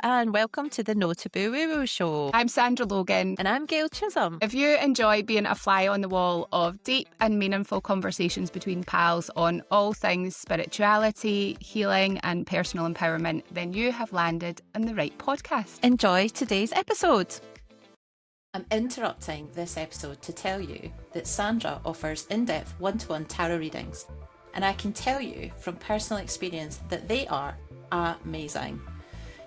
and welcome to the No Taboo Woo Show. I'm Sandra Logan. And I'm Gail Chisholm. If you enjoy being a fly on the wall of deep and meaningful conversations between pals on all things spirituality, healing, and personal empowerment, then you have landed in the right podcast. Enjoy today's episode. I'm interrupting this episode to tell you that Sandra offers in-depth one-to-one tarot readings, and I can tell you from personal experience that they are amazing.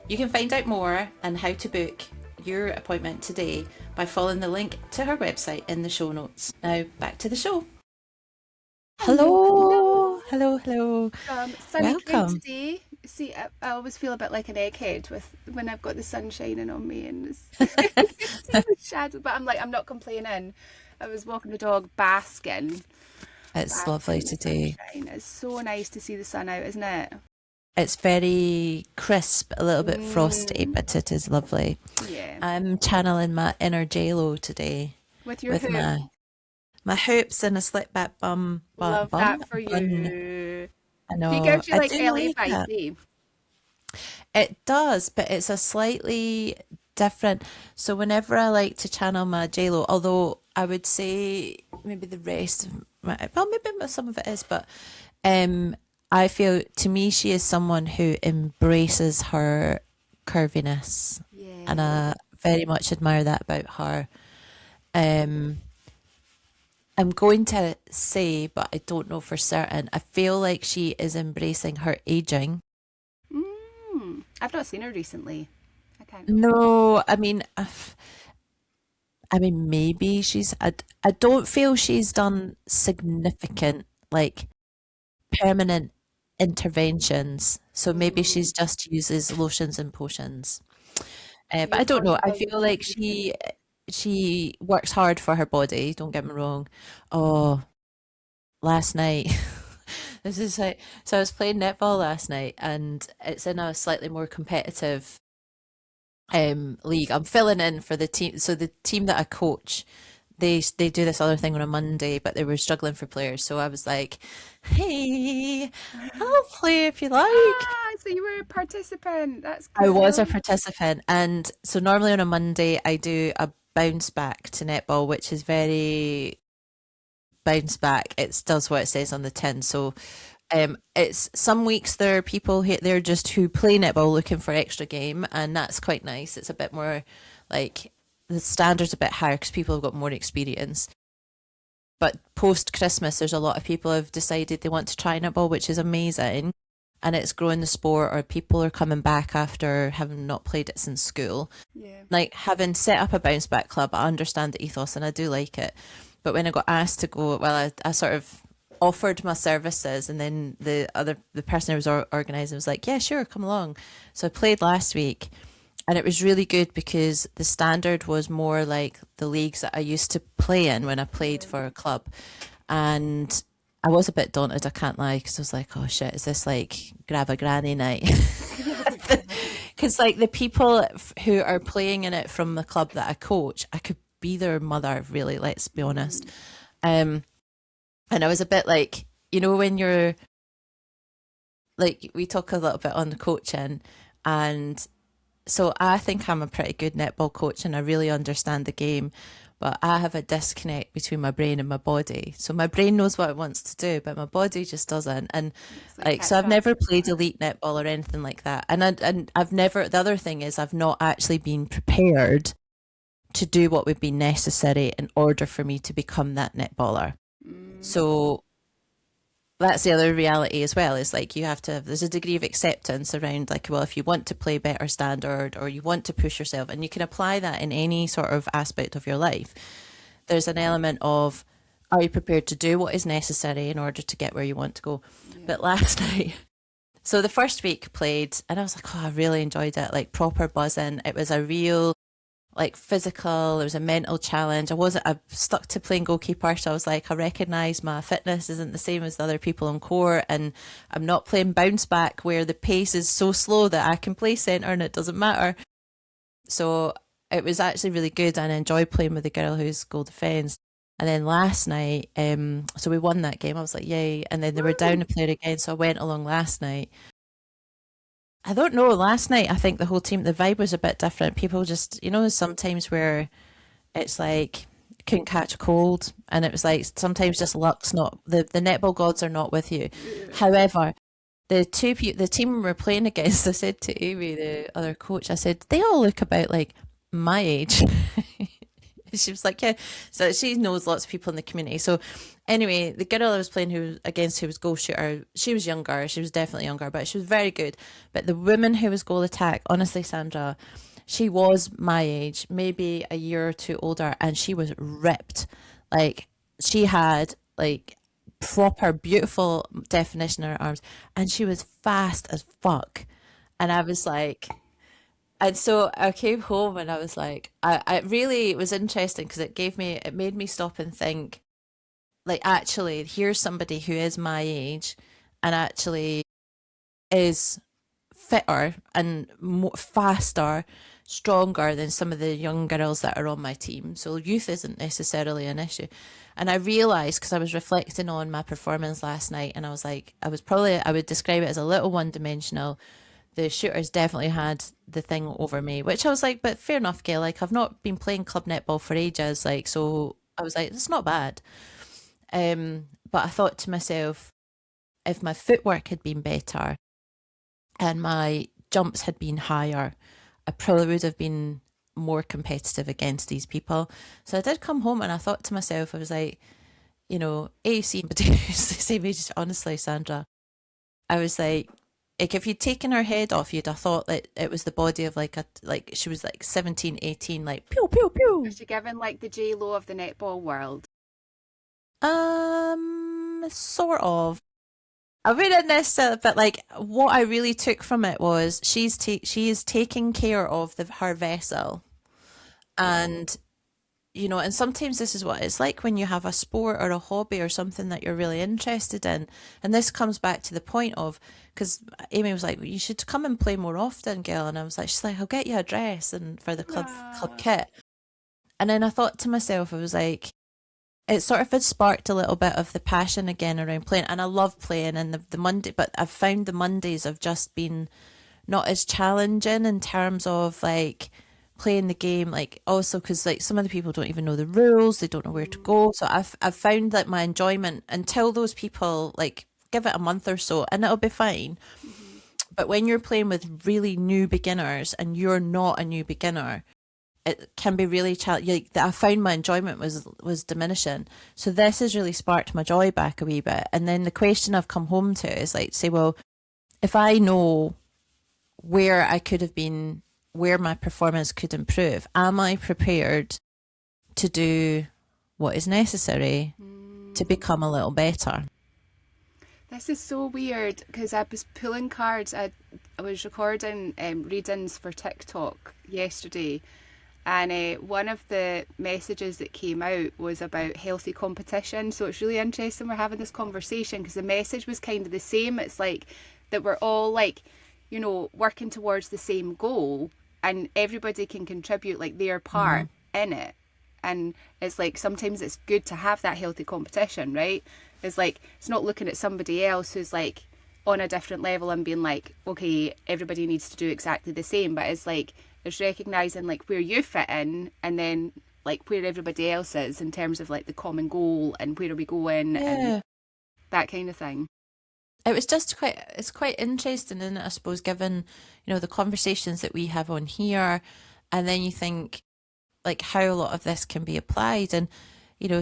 You can find out more and how to book your appointment today by following the link to her website in the show notes. Now back to the show. Hello. Sunny Welcome. today. See, I always feel a bit like an egghead when I've got the sun shining on me and it's shadow. But I'm not complaining. I was walking the dog, basking. It's lovely today. Sunshine. It's so nice to see the sun out, isn't it? It's very crisp, a little bit frosty, but it is lovely. Yeah. I'm channeling my inner J-Lo today With your with hoop. my hoops and a slit back bum. Love bun. that for you. I know. He gives you I like do LA like vibes, it. eh? It does, but it's a slightly different. So whenever I like to channel my J-Lo, although I would say maybe the rest of maybe some of it is, but I feel to me she is someone who embraces her curviness, Yeah. and I very much admire that about her. I'm going to say, but I don't know for certain, I feel like she is embracing her aging. I've not seen her recently. I can't. No, I mean, maybe I don't feel she's done significant, like, permanent interventions. So maybe she's just uses lotions and potions. But I don't know. I feel like she works hard for her body. Don't get me wrong. Oh, last night. This is like, so I was playing netball last night, and it's in a slightly more competitive league. I'm filling in for the team. So the team that I coach, they do this other thing on a Monday, but they were struggling for players. So I was like, "Hey, I'll play if you like." So you were a participant. That's I cool. was a participant, and so normally on a Monday I do a bounce back to netball, which is very bounce back. It does what it says on the tin. So it's some weeks there are people they're just who play netball looking for extra game, and that's quite nice. It's a bit more like the standard's a bit higher because people have got more experience. But post Christmas, there's a lot of people have decided they want to try netball, which is amazing, and it's growing the sport. Or people are coming back after having not played it since school. Yeah. Like, having set up a bounce back club, I understand the ethos and I do like it. But when I got asked to go, well, I sort of offered my services, and then the person who was organising was like, yeah, sure, come along. So I played last week, and it was really good because the standard was more like the leagues that I used to play in when I played for a club. And I was a bit daunted, I can't lie, because I was like, oh shit, is this like grab a granny night? Because like the people who are playing in it from the club that I coach, I could be their mother, really, let's be honest. And I was a bit like, when you're like, we talk a little bit on the coaching, and so I think I'm a pretty good netball coach and I really understand the game, but I have a disconnect between my brain and my body. So my brain knows what it wants to do, but my body just doesn't. And so I've never played elite netball or anything like that. And I've never, the other thing is I've not actually been prepared to do what would be necessary in order for me to become that netballer. So that's the other reality as well, is like there's a degree of acceptance around, like, well, if you want to play better standard or you want to push yourself, and you can apply that in any sort of aspect of your life, there's an element of, are you prepared to do what is necessary in order to get where you want to go? Yeah. But last night, so the first week played, and I was like, oh, I really enjoyed it, like proper buzzing. It was a real, like, physical, it was a mental challenge. I stuck to playing goalkeeper, so I was like, I recognise my fitness isn't the same as the other people on court, and I'm not playing bounce back where the pace is so slow that I can play centre and it doesn't matter. So it was actually really good, and I enjoyed playing with the girl who's goal defence. And then last night, so we won that game, I was like, yay, and then they were down a player again, so I went along last night. I don't know. Last night, I think the whole team, the vibe was a bit different. People just, sometimes where it's like couldn't catch a cold, and it was like sometimes just luck's not the netball gods are not with you. However, the team we were playing against, I said to Amy, the other coach, I said they all look about like my age. She was like, yeah. So she knows lots of people in the community. So anyway, the girl I was playing who was goal shooter, she was younger. She was definitely younger, but she was very good. But the woman who was goal attack, honestly, Sandra, she was my age, maybe a year or two older, and she was ripped. Like she had like proper beautiful definition in her arms, and she was fast as fuck. And I was like, and so I came home and I was like, I really, it was interesting because it made me stop and think, like, actually, here's somebody who is my age and actually is fitter and faster, stronger than some of the young girls that are on my team. So youth isn't necessarily an issue. And I realized, because I was reflecting on my performance last night, and I was like, I would describe it as a little one dimensional. The shooters definitely had the thing over me, which I was like, but fair enough, Gail. Like, I've not been playing club netball for ages. Like, so I was like, it's not bad. But I thought to myself, if my footwork had been better and my jumps had been higher, I probably would have been more competitive against these people. So I did come home and I thought to myself, I was like, AUC, but the same age, honestly, Sandra. I was like if you'd taken her head off, you'd have thought that it was the body of like she was like 17, 18, like pew pew pew. Was she given like the J Lo of the netball world? Sort of. I wouldn't necessarily, but like what I really took from it was she is taking care of her vessel, and and sometimes this is what it's like when you have a sport or a hobby or something that you're really interested in. And this comes back to the point of, because Amy was like, you should come and play more often, Gail. And I was like, she's like, I'll get you a dress and for the club kit. And then I thought to myself, I was like, it sort of had sparked a little bit of the passion again around playing. And I love playing, and the Monday, but I've found the Mondays have just been not as challenging in terms of like playing the game, like also because like some of the people don't even know the rules, they don't know where to go. So I've found that my enjoyment, until those people, like, give it a month or so and it'll be fine. But when you're playing with really new beginners and you're not a new beginner, it can be really challenging. Like, I found my enjoyment was diminishing. So this has really sparked my joy back a wee bit. And then the question I've come home to is like, say, well, if I know where I could have been, where my performance could improve, am I prepared to do what is necessary to become a little better? This is so weird because I was pulling cards. I was recording readings for TikTok yesterday, and one of the messages that came out was about healthy competition. So it's really interesting we're having this conversation because the message was kind of the same. It's like that we're all like, working towards the same goal, and everybody can contribute like their part in it. And it's like sometimes it's good to have that healthy competition, right? It's like it's not looking at somebody else who's like on a different level and being like, okay, everybody needs to do exactly the same. But it's like it's recognizing like where you fit in, and then like where everybody else is in terms of like the common goal and where are we going and that kind of thing. It was just it's quite interesting, isn't it, I suppose, given, the conversations that we have on here, and then you think like how a lot of this can be applied. And,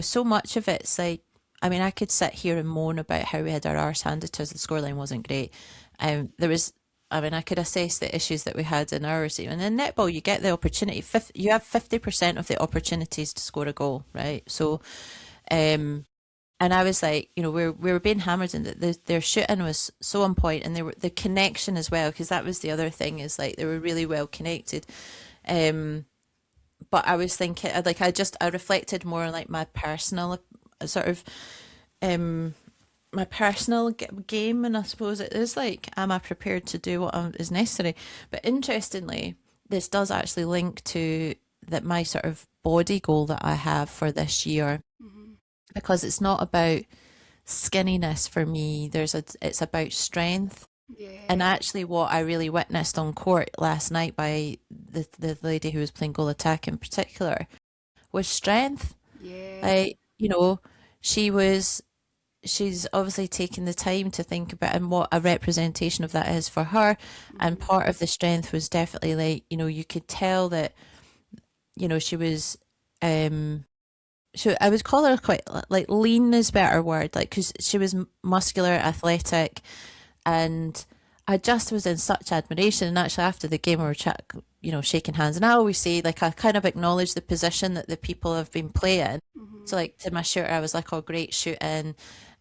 so much of it's like, I mean, I could sit here and moan about how we had our arse handed to us, the scoreline wasn't great. I could assess the issues that we had in our team. And in netball, you get the opportunity, you have 50% of the opportunities to score a goal, right? So, and I was like, we were being hammered, and their shooting was so on point, and the connection as well, because that was the other thing, is like they were really well connected. But I was thinking, like, I reflected more on like my personal sort of, my personal game, and I suppose it is like, am I prepared to do what is necessary? But interestingly, this does actually link to that my sort of body goal that I have for this year. Because it's not about skinniness for me. It's about strength. And Yeah. actually, what I really witnessed on court last night by the lady who was playing goal attack in particular was strength. Yeah. Like, you know, she was she's obviously taken the time to think about and what a representation of that is for her. And Mhm. part of the strength was definitely like, you could tell that, she was, I would call her quite like lean is a better word, like, because she was muscular, athletic, and I just was in such admiration. And actually, after the game, we were shaking hands. And I always say, like, I kind of acknowledge the position that the people have been playing. So, Mhm. like, to my shooter, I was like, oh, great shooting.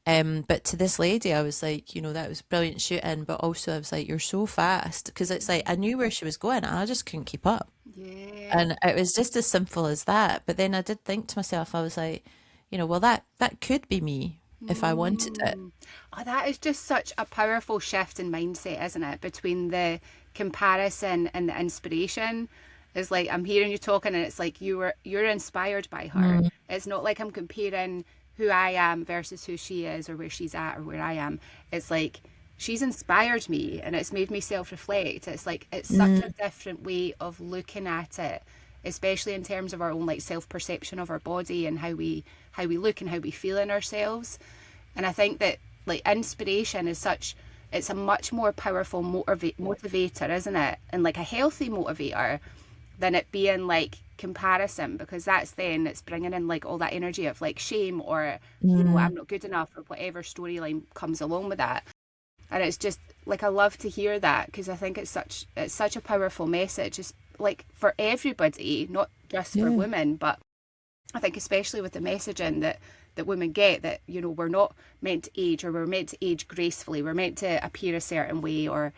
But to this lady, I was like, that was brilliant shooting. But also, I was like, you're so fast. Because it's like, I knew where she was going, and I just couldn't keep up. Yeah. And it was just as simple as that. But then I did think to myself, I was like, well, that could be me if I wanted it. Mm. Oh, that is just such a powerful shift in mindset, isn't it? Between the comparison and the inspiration. It's like I'm hearing you talking and it's like you're inspired by her. Mm, It's not like I'm comparing who I am versus who she is or where she's at or where I am. It's like she's inspired me and it's made me self-reflect. It's like it's such a mm, different way of looking at it, especially in terms of our own like self-perception of our body and how we look and how we feel in ourselves. And I think that like inspiration is such it's a much more powerful motivator, isn't it? And like a healthy motivator than it being like comparison, because that's then it's bringing in like all that energy of like shame or mm. I'm not good enough or whatever storyline comes along with that. And it's just like I love to hear that because I think it's such a powerful message, just like for everybody, not just for Yeah. women, but I think especially with the messaging that women get, that we're not meant to age, or we're meant to age gracefully, we're meant to appear a certain way, or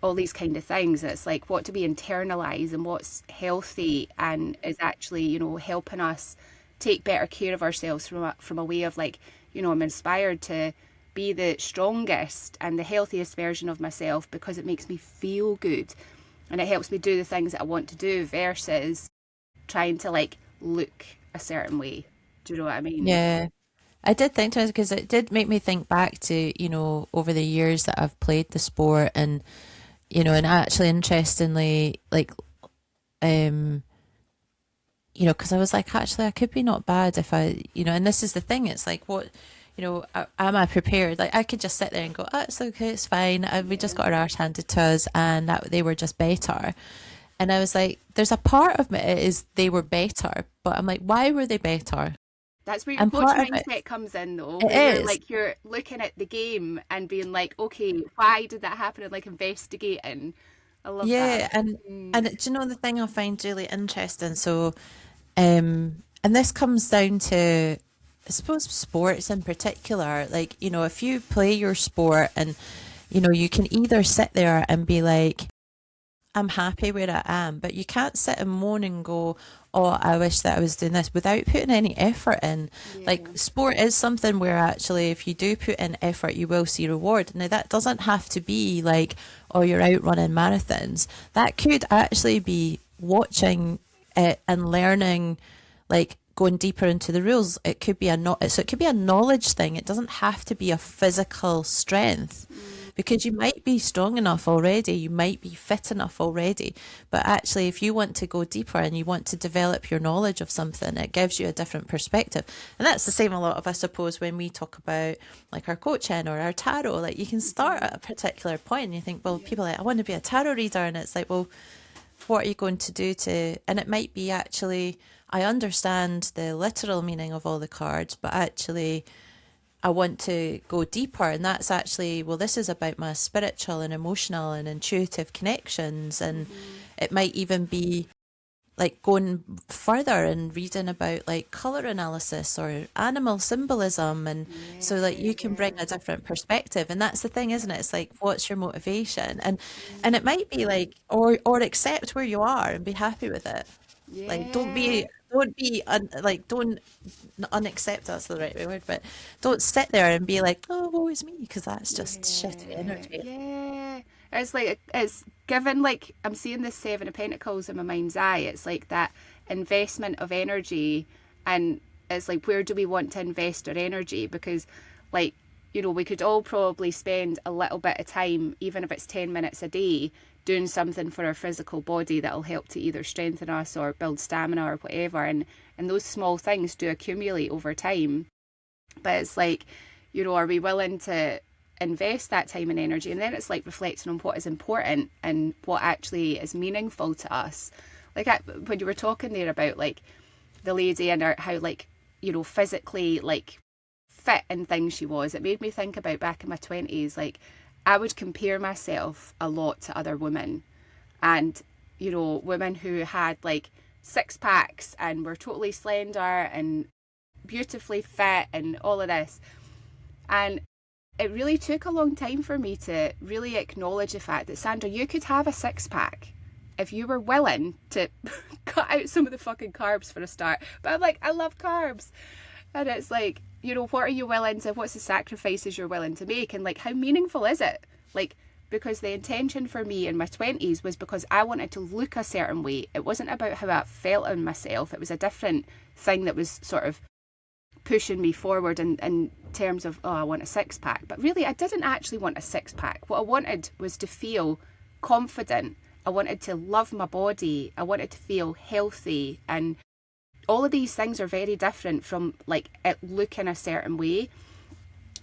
all these kind of things. It's like what do we internalize and what's healthy and is actually helping us take better care of ourselves from a way of like I'm inspired to be the strongest and the healthiest version of myself because it makes me feel good and it helps me do the things that I want to do versus trying to like look a certain way. Do you know what I mean? Yeah. I did think to myself because it did make me think back to, over the years that I've played the sport and, and actually interestingly, like, um, because I was like, actually, I could be not bad if I, and this is the thing, it's like, what, am I prepared? Like, I could just sit there and go, oh, it's okay, it's fine. We just Yeah. got our arse handed to us and that they were just better. And I was like, there's a part of me it is they were better, but I'm like, why were they better? That's where your And coach part of it, mindset comes in though, it where is. you're looking at the game and being like, okay, why did that happen? And like investigating. I love that. Yeah, and Mm. and do you know the thing I find really interesting? So, and this comes down to, I suppose, sports in particular. Like, if you play your sport and, you can either sit there and be like, I'm happy where I am, but you can't sit and moan and go, oh, I wish that I was doing this without putting any effort in. Like, Yeah. sport is something where actually, if you do put in effort, you will see reward. Now, that doesn't have to be like, oh, you're out running marathons. That could actually be watching it and learning, like, going deeper into the rules. It could be so it could be a knowledge thing. It doesn't have to be a physical strength Mm. because you might be strong enough already, you might be fit enough already, but actually if you want to go deeper and you want to develop your knowledge of something, it gives you a different perspective. And that's the same a lot of, I suppose, when we talk about like our coaching or our tarot. Like, you can start Mhm. at a particular point and you think, well, Yeah. people are like, I want to be a tarot reader, and it's like, well, what are you going to do to, and it might be actually, I understand the literal meaning of all the cards, but actually I want to go deeper. And that's actually, well, this is about my spiritual and emotional and intuitive connections. And Mhm. it might even be like going further and reading about like color analysis or animal symbolism. And so, like, you can bring a Yeah. different perspective. And that's the thing, isn't it? It's like, what's your motivation? And it Mm. might be like, or accept where you are and be happy with it. Like, Yeah. don't unaccept, that's the right word, but don't sit there and be like, oh, woe is me, because that's just shitty Yeah. energy. Yeah. It's like it's given like I'm seeing the Seven of Pentacles in my mind's eye. It's like that investment of energy, and it's like where do we want to invest our energy? Because like you know, we could all probably spend a little bit of time, even if it's 10 minutes a day, doing something for our physical body that'll help to either strengthen us or build stamina or whatever. And those small things do accumulate over time. But it's like, you know, are we willing to invest that time and energy? And then it's like reflecting on what is important and what actually is meaningful to us. Like when you were talking there about like the lady and how like, you know, physically like fit and things she was, it made me think about back in my 20s. Like I would compare myself a lot to other women, and you know, women who had like six packs and were totally slender and beautifully fit and all of this. And it really took a long time for me to really acknowledge the fact that, Sandra, you could have a six pack if you were willing to cut out some of the fucking carbs for a start. But I'm like, I love carbs. And it's like, you know, what are you willing to, what's the sacrifices you're willing to make? And like, how meaningful is it? Like, because the intention for me in my 20s was because I wanted to look a certain way. It wasn't about how I felt in myself. It was a different thing that was sort of pushing me forward in terms of, oh, I want a six pack. But really, I didn't actually want a six pack. What I wanted was to feel confident. I wanted to love my body. I wanted to feel healthy. And all of these things are very different from like it looking a certain way.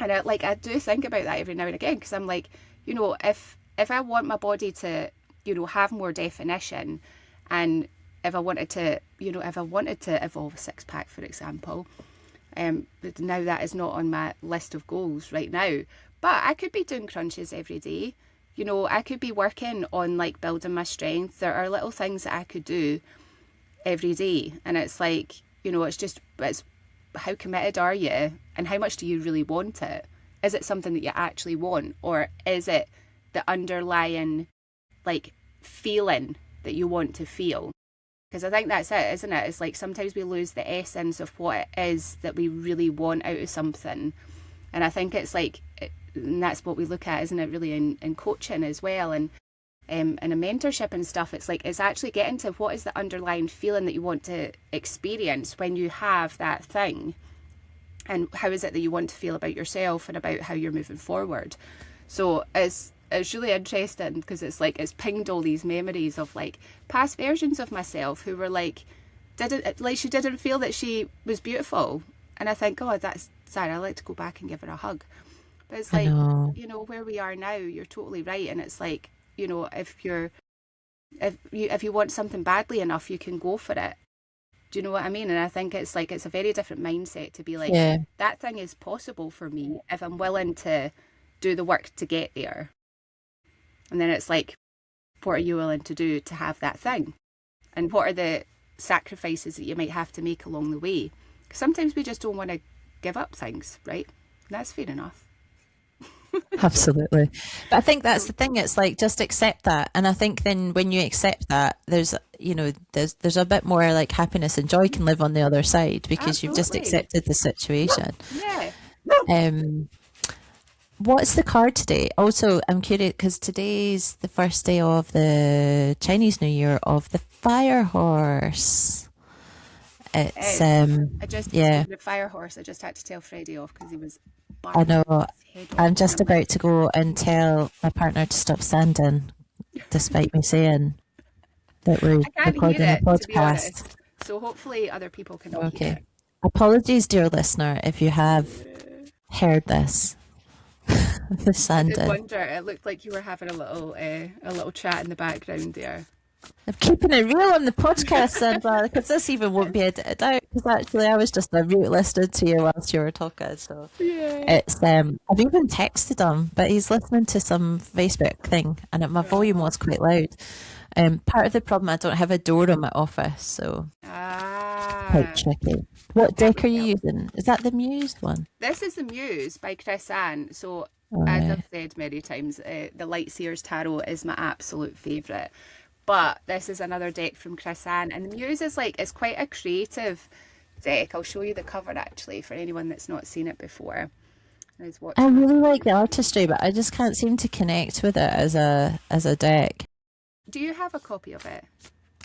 And I do think about that every now and again, because I'm like, you know, if I want my body to, you know, have more definition, and if I wanted to evolve a six pack, for example, but now that is not on my list of goals right now. But I could be doing crunches every day. You know, I could be working on like building my strength. There are little things that I could do every day. And it's like, you know, it's how committed are you, and how much do you really want it? Is it something that you actually want, or is it the underlying like feeling that you want to feel? Because I think that's it, isn't it? It's like sometimes we lose the essence of what it is that we really want out of something. And I think it's like, and that's what we look at, isn't it, really, in coaching as well, and in a mentorship and stuff. It's like, it's actually getting to what is the underlying feeling that you want to experience when you have that thing, and how is it that you want to feel about yourself and about how you're moving forward. So it's really interesting, because it's like it's pinged all these memories of like past versions of myself who were like she didn't feel that she was beautiful, and I think, oh, that's sad, I'd like to go back and give her a hug. But it's like, you know, where we are now, you're totally right. And it's like, you know, if you want something badly enough, you can go for it. Do you know what I mean? And I think it's like, it's a very different mindset to be like, yeah, that thing is possible for me if I'm willing to do the work to get there. And then it's like, what are you willing to do to have that thing? And what are the sacrifices that you might have to make along the way? Because sometimes we just don't want to give up things, right? And that's fair enough. Absolutely. But I think that's the thing. It's like, just accept that. And I think then when you accept that, there's a bit more like happiness and joy can live on the other side, because Absolutely. You've just accepted the situation. Yeah. What's the card today? Also, I'm curious, because today's the first day of the Chinese New Year of the fire horse. It's the fire horse. I just had to tell Freddie off because he was. I know. I'm just about to go and tell my partner to stop standing, despite me saying that we're recording a podcast. So hopefully other people can hear it. Apologies, dear listener, if you have heard this. The sanding. I did wonder. It looked like you were having a little chat in the background there. I'm keeping it real on the podcast, Sandra, because this even won't be edited out, because actually I was just a mute listening to you whilst you were talking. So it's I've even texted him, but he's listening to some Facebook thing, and my volume was quite loud. Part of the problem, I don't have a door in my office, so quite tricky. What deck are you using? Is that the Muse one? This is the Muse by Chris Ann. So as I've said many times, the Light Seers Tarot is my absolute favourite. But this is another deck from Chris Ann, and the Muse is like, it's quite a creative deck. I'll show you the cover actually for anyone that's not seen it before. I really like the artistry, but I just can't seem to connect with it as a deck. Do you have a copy of it?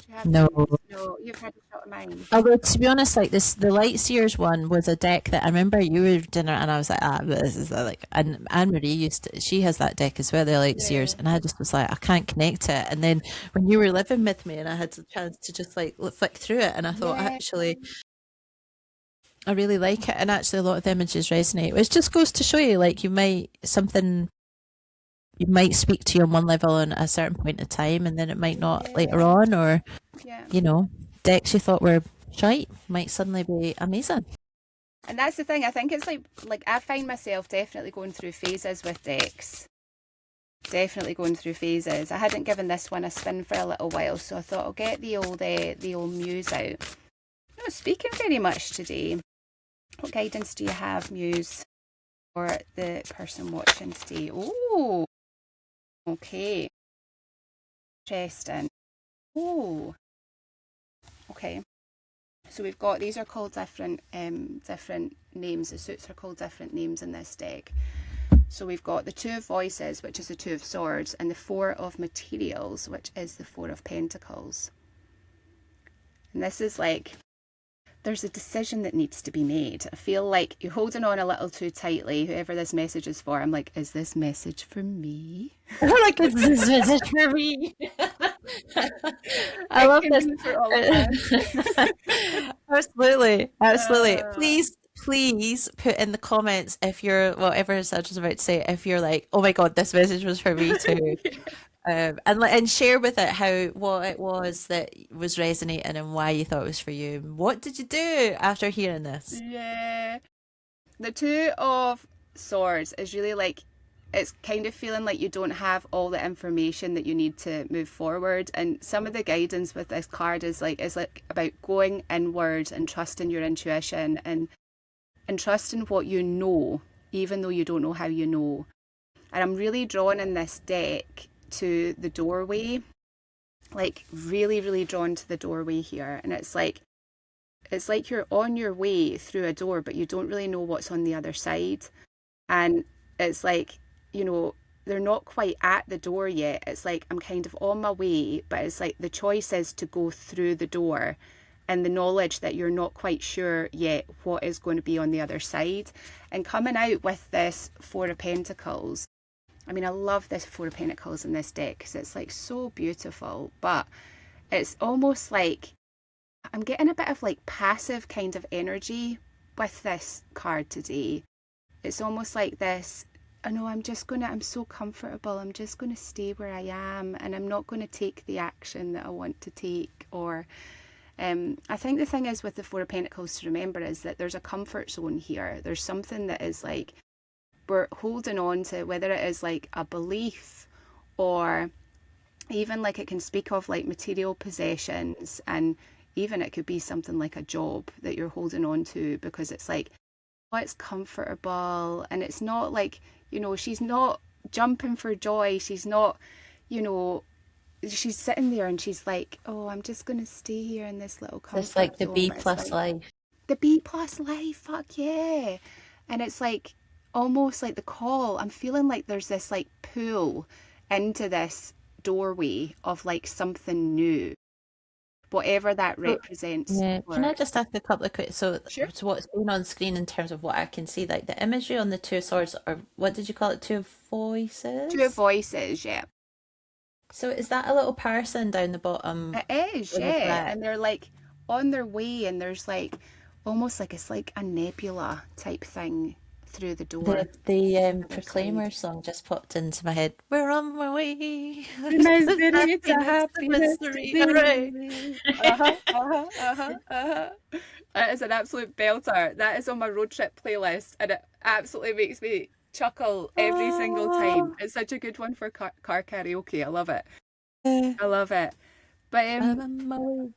You haven't? No. No, you've had a shot of mine. Although to be honest, like this, the Lightseers one was a deck that I remember you were dinner, and I was like, but this is like, and Anne Marie she has that deck as well, the Lightseers, and I just was like, I can't connect to it. And then when you were living with me, and I had the chance to just like flick through it, and I thought actually, I really like it, and actually a lot of the images resonate, which just goes to show you, like you might speak to you on one level on a certain point of time, and then it might not later on, or you know, decks you thought were shite might suddenly be amazing. And that's the thing. I think it's like I find myself definitely going through phases with decks. Definitely going through phases. I hadn't given this one a spin for a little while, so I thought I'll get the old Muse out. I'm not speaking very much today. What guidance do you have, Muse, for the person watching today? Oh, okay. Interesting. Oh, okay. So we've got, these are called different names. The suits are called different names in this deck. So we've got the Two of Voices, which is the Two of Swords, and the Four of Materials, which is the Four of Pentacles. And this is like, there's a decision that needs to be made. I feel like you're holding on a little too tightly, whoever this message is for. I'm like, is this message for me? Like, is this message for me? I love this. For all of us. Absolutely. Please put in the comments if you're, whatever Sandra's about to say, if you're like, oh my God, this message was for me too. And share with it what it was that was resonating and why you thought it was for you. What did you do after hearing this? Yeah. The Two of Swords is really like, it's kind of feeling like you don't have all the information that you need to move forward. And some of the guidance with this card is like about going inward and trusting your intuition and trusting what you know, even though you don't know how you know. And I'm really drawn in this deck to the doorway, like really, really drawn to the doorway here. And it's like you're on your way through a door, but you don't really know what's on the other side. And it's like, you know, they're not quite at the door yet. It's like I'm kind of on my way, but it's like the choice is to go through the door, and the knowledge that you're not quite sure yet what is going to be on the other side. And coming out with this Four of Pentacles, I mean, I love this Four of Pentacles in this deck because it's like so beautiful, but it's almost like I'm getting a bit of like passive kind of energy with this card today. It's almost like this, I know I'm so comfortable, I'm just going to stay where I am, and I'm not going to take the action that I want to take. Or I think the thing is with the Four of Pentacles to remember is that there's a comfort zone here. There's something that is like, we're holding on to, whether it is like a belief, or even like it can speak of like material possessions, and even it could be something like a job that you're holding on to because it's like, oh, it's comfortable, and it's not like, you know, she's not jumping for joy, she's not, you know, she's sitting there and she's like, oh, I'm just going to stay here in this little comfort It's like the zone. B plus life. The B plus life, fuck yeah. And it's like almost like the call. I'm feeling like there's this like pull into this doorway of like something new, whatever that represents. Yeah. Can I just ask a couple of quick? So, Sure. so what's going on screen in terms of what I can see, like the imagery on the Two of Swords, or what did you call it? Two of Voices? Two voices, yeah. So is that a little person down the bottom? It is, yeah. And they're like on their way, and there's like almost like it's like a nebula type thing through the door. The Proclaimer song just popped into my head. We're on my way. It's a happiness That is an absolute belter. That is on my road trip playlist, and it absolutely makes me chuckle every single time. It's such a good one for car karaoke. I love it. I love it. But and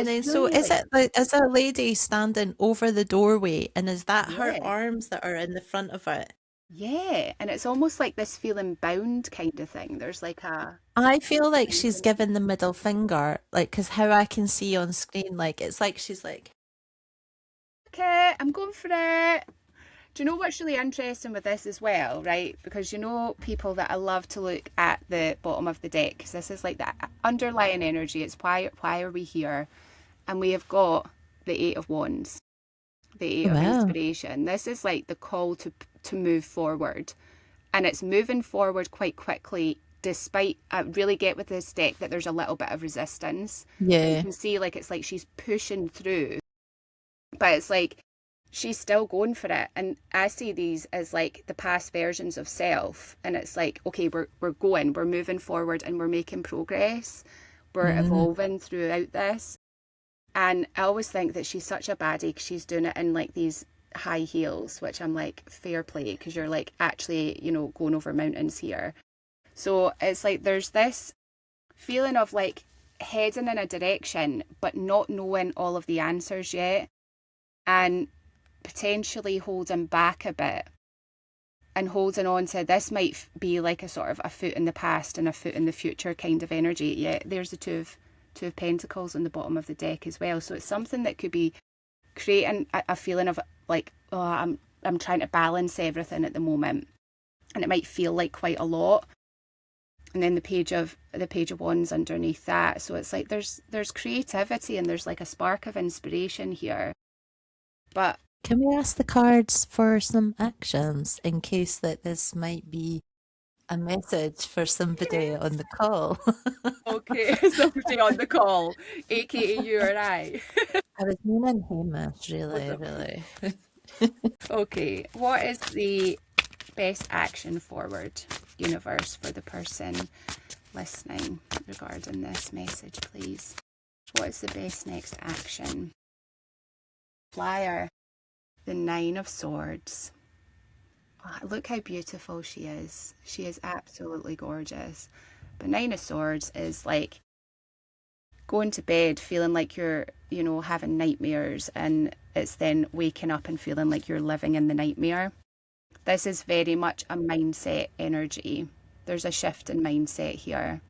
then so is it like, is a lady standing over the doorway, and is that her arms that are in the front of it? Yeah, and it's almost like this feeling bound kind of thing. There's like a, I feel like she's given the middle finger, like, because how I can see on screen, like it's like she's like, okay, I'm going for it. Do you know what's really interesting with this as well, right? Because you know people that I love to look at the bottom of the deck, because this is like that underlying energy. It's why are we here? And we have got the Eight of Wands, the Eight of Wow. Inspiration. This is like the call to move forward. And it's moving forward quite quickly, despite, I really get with this deck that there's a little bit of resistance. Yeah. You can see like it's like she's pushing through, but it's like she's still going for it. And I see these as like the past versions of self. And it's like, okay, we're moving forward and we're making progress. We're evolving throughout this. And I always think that she's such a baddie because she's doing it in like these high heels, which I'm like, fair play, because you're like actually, you know, going over mountains here. So it's like there's this feeling of like heading in a direction, but not knowing all of the answers yet. And potentially holding back a bit and holding on to this might be like a sort of a foot in the past and a foot in the future kind of energy. Yeah, there's the two of Pentacles on the bottom of the deck as well. So it's something that could be creating a feeling of like, oh, I'm trying to balance everything at the moment, and it might feel like quite a lot. And then the page of Wands underneath that. So it's like there's creativity and there's like a spark of inspiration here. But can we ask the cards for some actions in case that this might be a message for somebody on the call? okay, somebody on the call, aka you or I. I was meaning Hamish, really. Okay, what is the best action forward, universe, for the person listening regarding this message, please? What is the best next action? Flyer, the Nine of Swords. Oh, look how beautiful she is. She is absolutely gorgeous. But Nine of Swords is like going to bed feeling like you're, you know, having nightmares, and it's then waking up and feeling like you're living in the nightmare. This is very much a mindset energy. There's a shift in mindset here.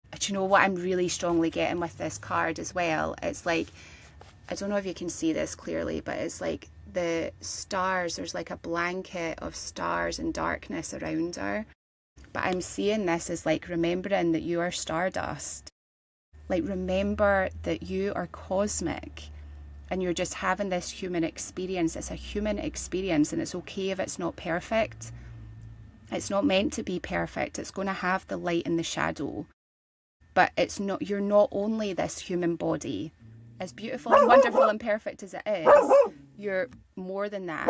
But you know what I'm really strongly getting with this card as well? It's like, I don't know if you can see this clearly, but it's like the stars, there's like a blanket of stars and darkness around her. But I'm seeing this as like remembering that you are stardust. Like, remember that you are cosmic and you're just having this human experience. It's a human experience, and it's okay if it's not perfect. It's not meant to be perfect. It's going to have the light and the shadow. But it's not, you're not only this human body. As beautiful and wonderful and perfect as it is, you're more than that.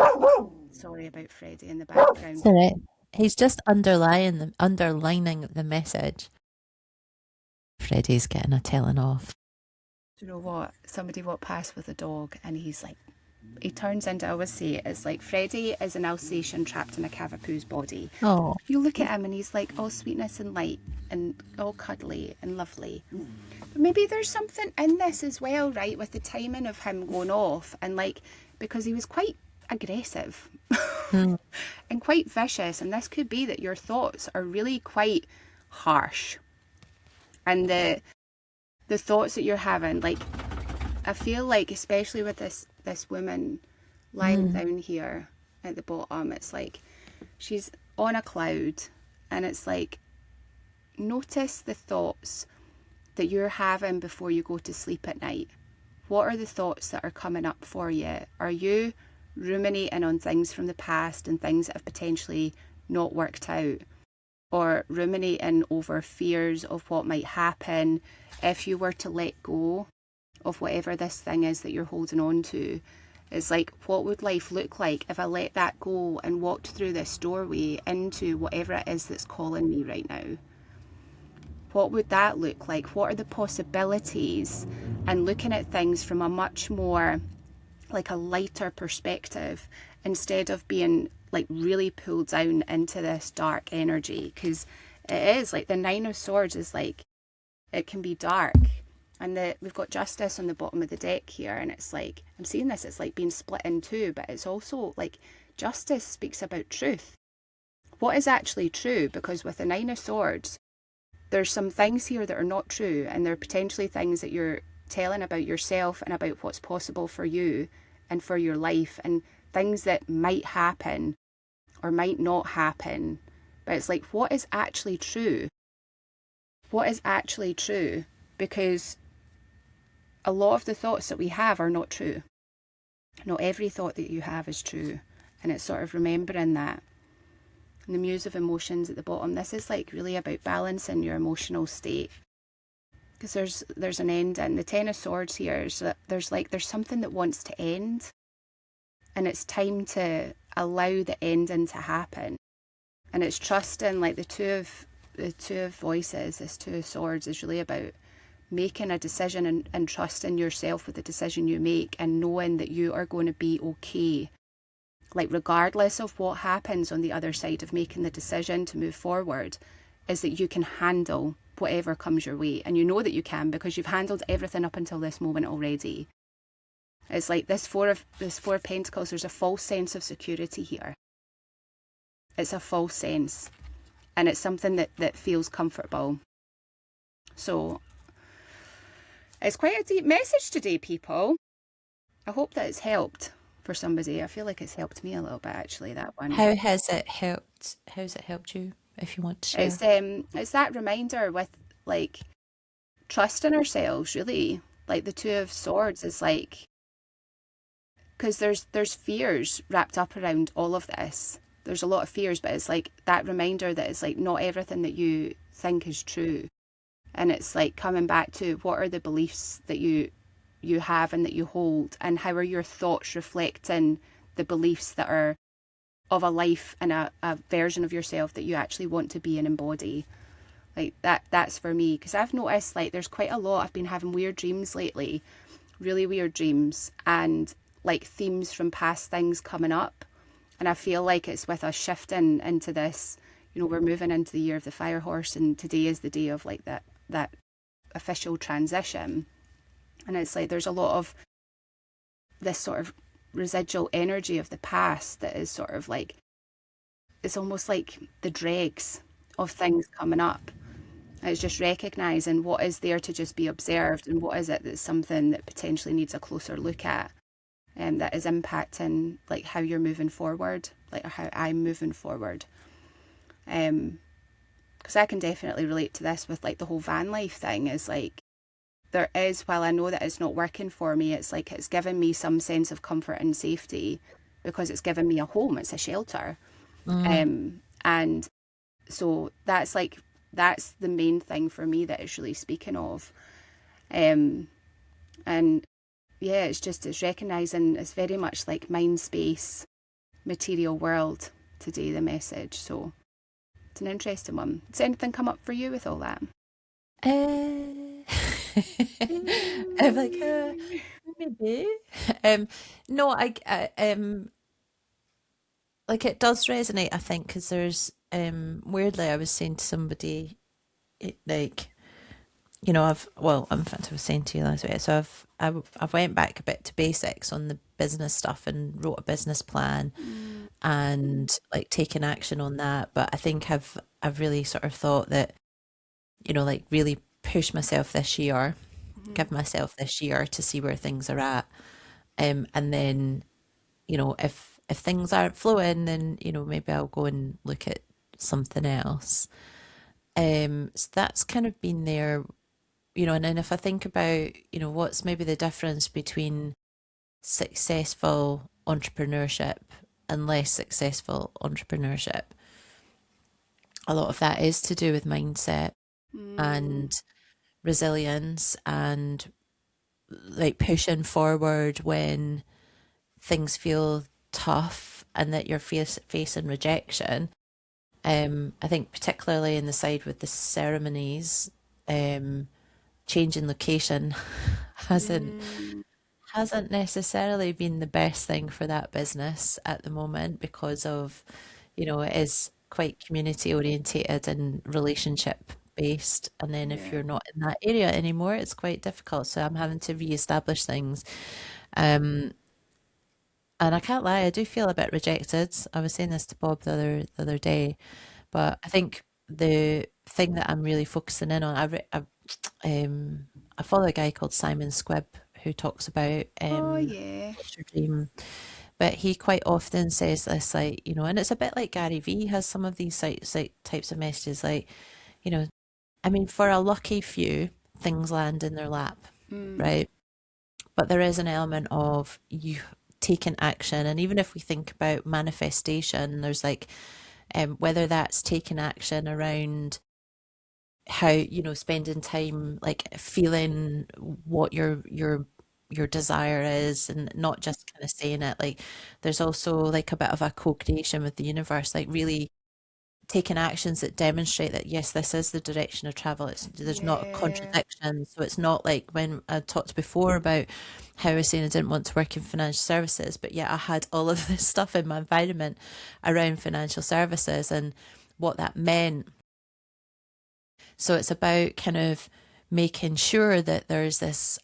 Sorry about Freddie in the background. It's all right. He's just underlining the message. Freddie's getting a telling off. Do you know what? Somebody walked past with a dog, and he's like, he turns into, I always say, it's like Freddie is an Alsatian trapped in a Cavapoo's body. Oh. You look at him and he's like all sweetness and light and all cuddly and lovely. But maybe there's something in this as well, right? With the timing of him going off, and like, because he was quite aggressive and quite vicious. And this could be that your thoughts are really quite harsh. And the thoughts that you're having, like, I feel like, especially with this woman lying down here at the bottom, it's like she's on a cloud, and it's like, notice the thoughts that you're having before you go to sleep at night. What are the thoughts that are coming up for you? Are you ruminating on things from the past and things that have potentially not worked out? Or ruminating over fears of what might happen if you were to let go of whatever this thing is that you're holding on to? It's like, what would life look like if I let that go and walked through this doorway into whatever it is that's calling me right now? What would that look like? What are the possibilities? And looking at things from a much more, like, a lighter perspective, instead of being like really pulled down into this dark energy. Because it is like the Nine of Swords is like, it can be dark. And we've got Justice on the bottom of the deck here, and it's like, I'm seeing this, it's like being split in two, but it's also like Justice speaks about truth. What is actually true? Because with the Nine of Swords, there's some things here that are not true, and they're potentially things that you're telling about yourself and about what's possible for you and for your life. And things that might happen or might not happen. But it's like, what is actually true? What is actually true? Because a lot of the thoughts that we have are not true. Not every thought that you have is true. And it's sort of remembering that. And the Muse of Emotions at the bottom, this is like really about balancing your emotional state. Because there's an end, and the Ten of Swords here, so there's something that wants to end. And it's time to allow the ending to happen. And it's trusting, like the two of voices, this Two of Swords is really about making a decision and trusting yourself with the decision you make, and knowing that you are going to be okay. Like, regardless of what happens on the other side of making the decision to move forward, is that you can handle whatever comes your way. And you know that you can, because you've handled everything up until this moment already. It's like this Four of Pentacles, there's a false sense of security here. It's a false sense. And it's something that feels comfortable. So it's quite a deep message today, people. I hope that it's helped for somebody. I feel like it's helped me a little bit, actually, that one. How has it helped? How's it helped you, if you want to share? It's that reminder with, like, trusting ourselves, really. Like the Two of Swords is like, because there's fears wrapped up around all of this. There's a lot of fears, but it's like that reminder that it's like not everything that you think is true. And it's like coming back to what are the beliefs that you have and that you hold, and how are your thoughts reflecting the beliefs that are of a life and a version of yourself that you actually want to be and embody. Like that's for me, because I've noticed, like, there's quite a lot. I've been having weird dreams lately, really weird dreams, and like themes from past things coming up. And I feel like it's with us shifting into this, you know, we're moving into the year of the fire horse, and today is the day of like that official transition. And it's like there's a lot of this sort of residual energy of the past that is sort of like, it's almost like the dregs of things coming up. And it's just recognising what is there to just be observed, and what is it that's something that potentially needs a closer look at, and that is impacting like how you're moving forward, like how I'm moving forward. Because I can definitely relate to this with like the whole van life thing. Is like, there is, while I know that it's not working for me, it's like it's given me some sense of comfort and safety, because it's given me a home, it's a shelter. And so that's the main thing for me that it's really speaking of. And yeah, it's recognising it's very much like mind space, material world today, the message. So it's an interesting one. Does anything come up for you with all that? I'm like, maybe. No, like it does resonate, I think, because there's weirdly, I was saying to somebody, like, you know, in fact, I was saying to you last week, so I've went back a bit to basics on the business stuff and wrote a business plan and like taken action on that. But I think I've really sort of thought that, you know, like really push myself this year, give myself this year to see where things are at. And then, you know, if things aren't flowing, then, you know, maybe I'll go and look at something else. So that's kind of been there, you know. And then if I think about, you know, what's maybe the difference between successful entrepreneurship and less successful entrepreneurship, a lot of that is to do with mindset and resilience, and like pushing forward when things feel tough and that you're facing rejection. I think particularly in the side with the ceremonies, changing location hasn't necessarily been the best thing for that business at the moment, because of, you know, it is quite community orientated and relationship based, and then if you're not in that area anymore, it's quite difficult. So I'm having to re-establish things. And I can't lie, I do feel a bit rejected. I was saying this to Bob the other day, but I think the thing that I'm really focusing in on, I follow a guy called Simon Squibb who talks about what's your dream But he quite often says this, like, and it's a bit like Gary Vee has some of these types of messages, like, you know, I mean, for a lucky few, things land in their lap, right? But there is an element of you taking action. And even if we think about manifestation, there's like, whether that's taking action around how, spending time like feeling what your desire is and not just kind of saying it. Like there's also like a bit of a co-creation with the universe, like really taking actions that demonstrate that yes, this is the direction of travel. There's not a Yeah. contradiction. So it's not like when I talked before about how I was saying I didn't want to work in financial services, but yet I had all of this stuff in my environment around financial services and what that meant. So it's about kind of making sure that there's this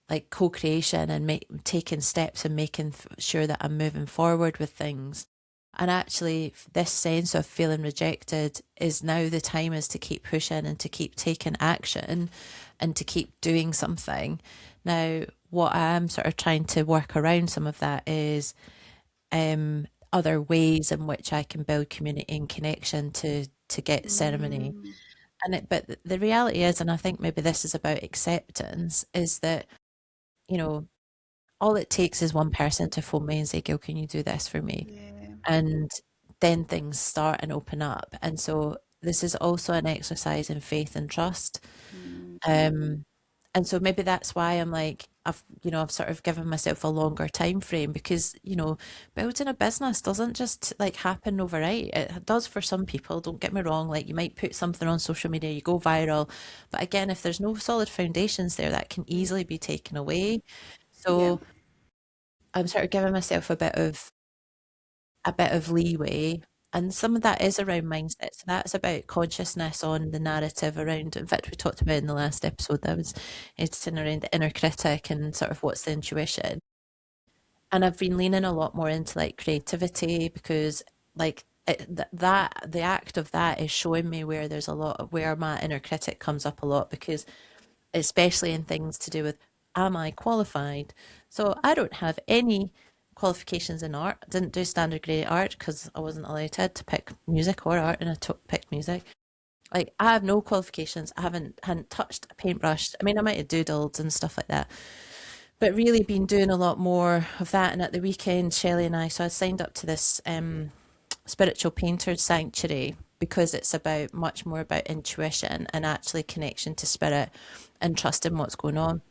like co-creation and taking steps and making sure that I'm moving forward with things. And actually, this sense of feeling rejected is now the time is to keep pushing and to keep taking action and to keep doing something. Now, what I am sort of trying to work around some of that is other ways in which I can build community and connection to get ceremony. Mm. But the reality is, and I think maybe this is about acceptance, is that, you know, all it takes is one person to phone me and say, Gail, can you do this for me? Yeah. And then things start and open up. And so this is also an exercise in faith and trust. Mm. And so maybe that's why I'm like, I've sort of given myself a longer time frame because, building a business doesn't just like happen overnight. It does for some people, don't get me wrong. Like you might put something on social media, you go viral. But again, if there's no solid foundations there, that can easily be taken away. Yeah. So I'm sort of giving myself a bit of leeway. And some of that is around mindset. So that's about consciousness on the narrative around, in fact, we talked about in the last episode, that was editing around the inner critic and sort of what's the intuition. And I've been leaning a lot more into like creativity because like the act of that is showing me where there's a lot of where my inner critic comes up a lot because especially in things to do with am I qualified? So I don't have any qualifications in art. I didn't do standard grade art because I wasn't allowed to pick music or art, and I picked music. Like I have no qualifications. I hadn't touched a paintbrush. I mean, I might have doodled and stuff like that, but really been doing a lot more of that. And at the weekend, Shelley and I signed up to this spiritual painters sanctuary because it's about much more about intuition and actually connection to spirit and trusting what's going on.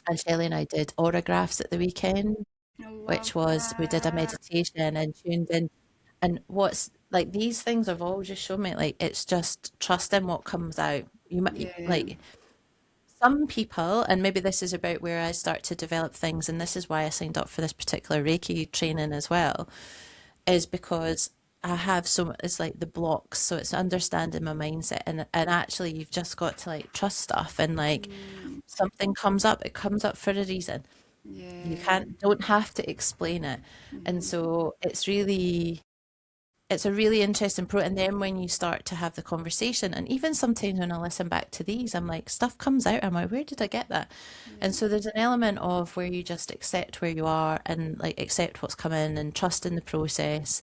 And Shelley and I did autographs at the weekend, I which love was we did a that. meditation and tuned in. And what's like these things have all just shown me like it's just trusting what comes out. You might Yeah. like some people, and maybe this is about where I start to develop things, and this is why I signed up for this particular Reiki training as well, is because I have it's like the blocks, so it's understanding my mindset and actually you've just got to like trust stuff and like Mm. something comes up, it comes up for a reason. You Yeah. don't have to explain it. And Mm-hmm. so it's a really interesting and then when you start to have the conversation and even sometimes when I listen back to these I'm like stuff comes out, I'm like where did I get that? And Yeah. so there's an element of where you just accept where you are and like accept what's coming and trust in the process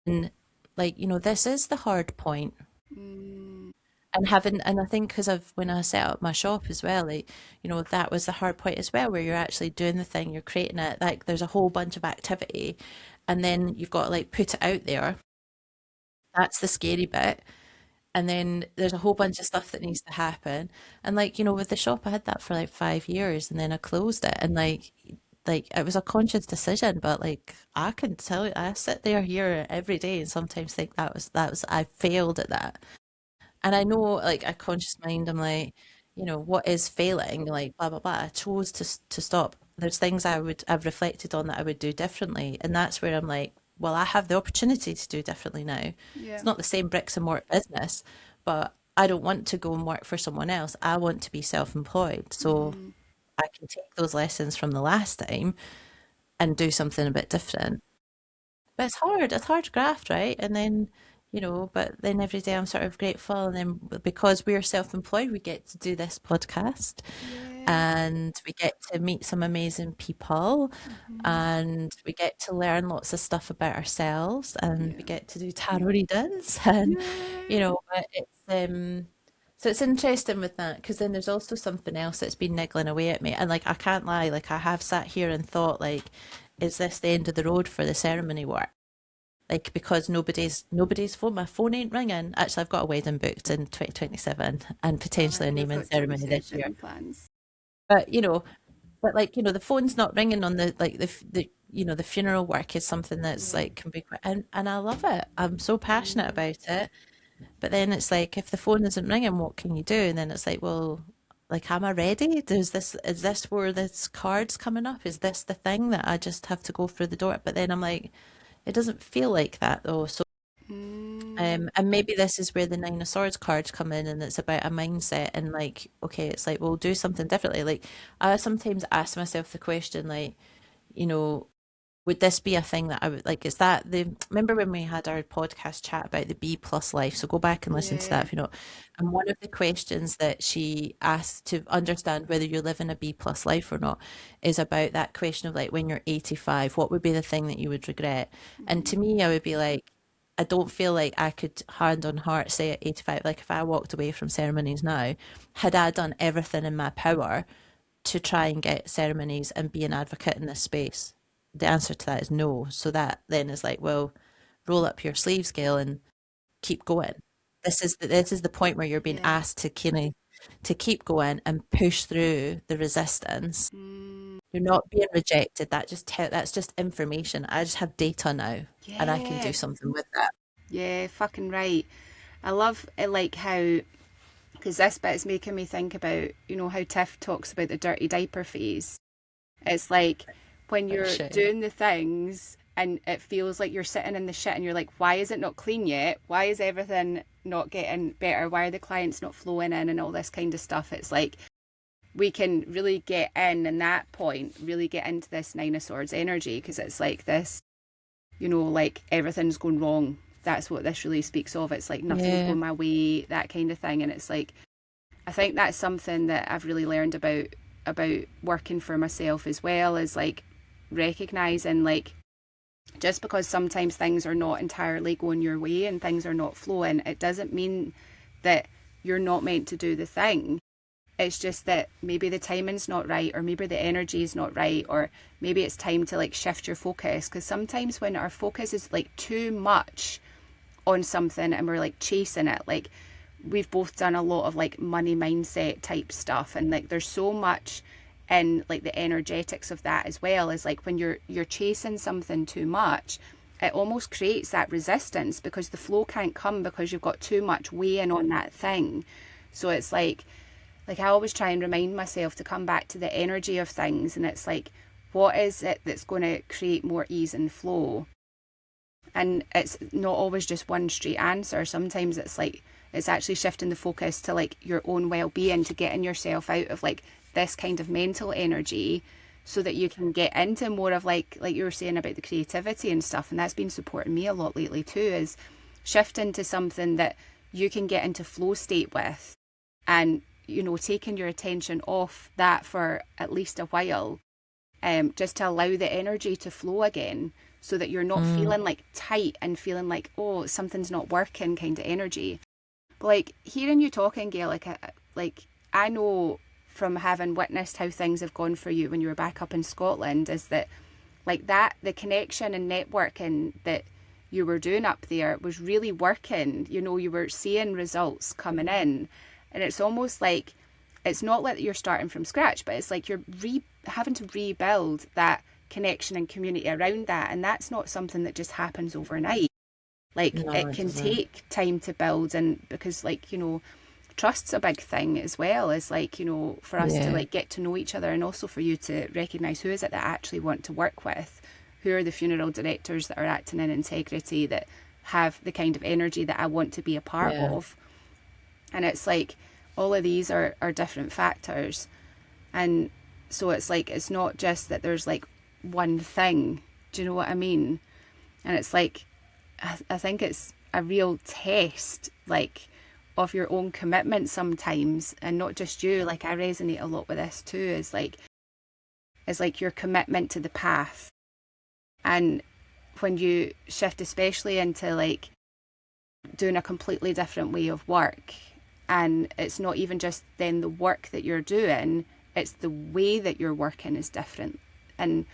and like this is the hard point. Mm. And I think because of when I set up my shop as well, like that was the hard point as well, where you're actually doing the thing, you're creating it, like there's a whole bunch of activity, and then you've got to like put it out there. That's the scary bit. And then there's a whole bunch of stuff that needs to happen. And like with the shop, I had that for like 5 years, and then I closed it, and like it was a conscious decision, but like I can tell you, I sit there here every day and sometimes think that was I failed at that. And I know, like, a conscious mind, I'm like, what is failing? Like, blah, blah, blah. I chose to stop. There's things I've reflected on that I would do differently. And that's where I'm like, well, I have the opportunity to do differently now. Yeah. It's not the same bricks and mortar business, but I don't want to go and work for someone else. I want to be self-employed. So Mm. I can take those lessons from the last time and do something a bit different. But it's hard. It's hard graft, right? And then but then every day I'm sort of grateful. And then because we're self-employed, we get to do this podcast and we get to meet some amazing people and we get to learn lots of stuff about ourselves and we get to do tarot readings and, but so it's interesting with that because then there's also something else that's been niggling away at me. And like, I can't lie, like I have sat here and thought like, is this the end of the road for the ceremony work? Like because nobody's phone, my phone ain't ringing. Actually, I've got a wedding booked in 2027 and potentially a We've naming got ceremony this year. 27 plans. But but like the phone's not ringing on the funeral work is something that's like can be quite and I love it. I'm so passionate about it. But then it's like if the phone isn't ringing, what can you do? And then it's like, well, like am I ready? Is this where this card's coming up? Is this the thing that I just have to go through the door? But then I'm like, it doesn't feel like that though. So and maybe this is where the Nine of Swords cards come in, and it's about a mindset and like, okay, it's like we'll do something differently. Like I sometimes ask myself the question, like, you know, would this be a thing that I would like? Is that the remember when we had our podcast chat about the B plus life? So go back and listen to that if you know. And one of the questions that she asked to understand whether you're living a B plus life or not is about that question of like when you're 85, what would be the thing that you would regret? And to me, I would be like, I don't feel like I could hand on heart say at 85, like if I walked away from ceremonies now, had I done everything in my power to try and get ceremonies and be an advocate in this space? The answer to that is no. So that then is like, well, roll up your sleeves, Gail, and keep going. This is the point where you're being asked to to keep going and push through the resistance. You're not being rejected. That's just information. I just have data now, and I can do something with that. Yeah, fucking right. I love it, like how, because this bit is making me think about, how Tiff talks about the dirty diaper phase. It's like when you're doing the things and it feels like you're sitting in the shit and you're like, why is it not clean yet? Why is everything not getting better? Why are the clients not flowing in and all this kind of stuff? It's like we can really get in that point, really get into this Nine of Swords energy, because it's like this, like everything's going wrong. That's what this really speaks of. It's like nothing's going my way, that kind of thing. And it's like, I think that's something that I've really learned about working for myself as well, is like recognizing like just because sometimes things are not entirely going your way and things are not flowing, it doesn't mean that you're not meant to do the thing. It's just that maybe the timing's not right, or maybe the energy is not right, or maybe it's time to like shift your focus. Because sometimes when our focus is like too much on something and we're like chasing it, like we've both done a lot of like money mindset type stuff, and like there's so much in like the energetics of that as well, is like when you're chasing something too much, it almost creates that resistance because the flow can't come because you've got too much weighing on that thing. So it's like I always try and remind myself to come back to the energy of things, and it's like, what is it that's going to create more ease and flow? And it's not always just one straight answer. Sometimes it's like it's actually shifting the focus to like your own well-being, to getting yourself out of like this kind of mental energy so that you can get into more of like you were saying about the creativity and stuff. And that's been supporting me a lot lately too, is shifting to something that you can get into flow state with, and taking your attention off that for at least a while, just to allow the energy to flow again, so that you're not feeling like tight and feeling like, oh, something's not working kind of energy. But like hearing you talking, Gail, like I know from having witnessed how things have gone for you when you were back up in Scotland, is that like that the connection and networking that you were doing up there was really working. You were seeing results coming in, and it's almost like it's not like you're starting from scratch, but it's like you're having to rebuild that connection and community around that, and that's not something that just happens overnight. Like no, it can take time to build, and because trust's a big thing as well, is like for us to like get to know each other, and also for you to recognize who is it that I actually want to work with, who are the funeral directors that are acting in integrity, that have the kind of energy that I want to be a part of. And it's like all of these are different factors, and so it's like it's not just that there's like one thing, do you know what I mean? And it's like I think it's a real test, like, of your own commitment sometimes, and not just you. Like, I resonate a lot with this too, is like your commitment to the path. And when you shift especially into like doing a completely different way of work, and it's not even just then the work that you're doing, it's the way that you're working is different. And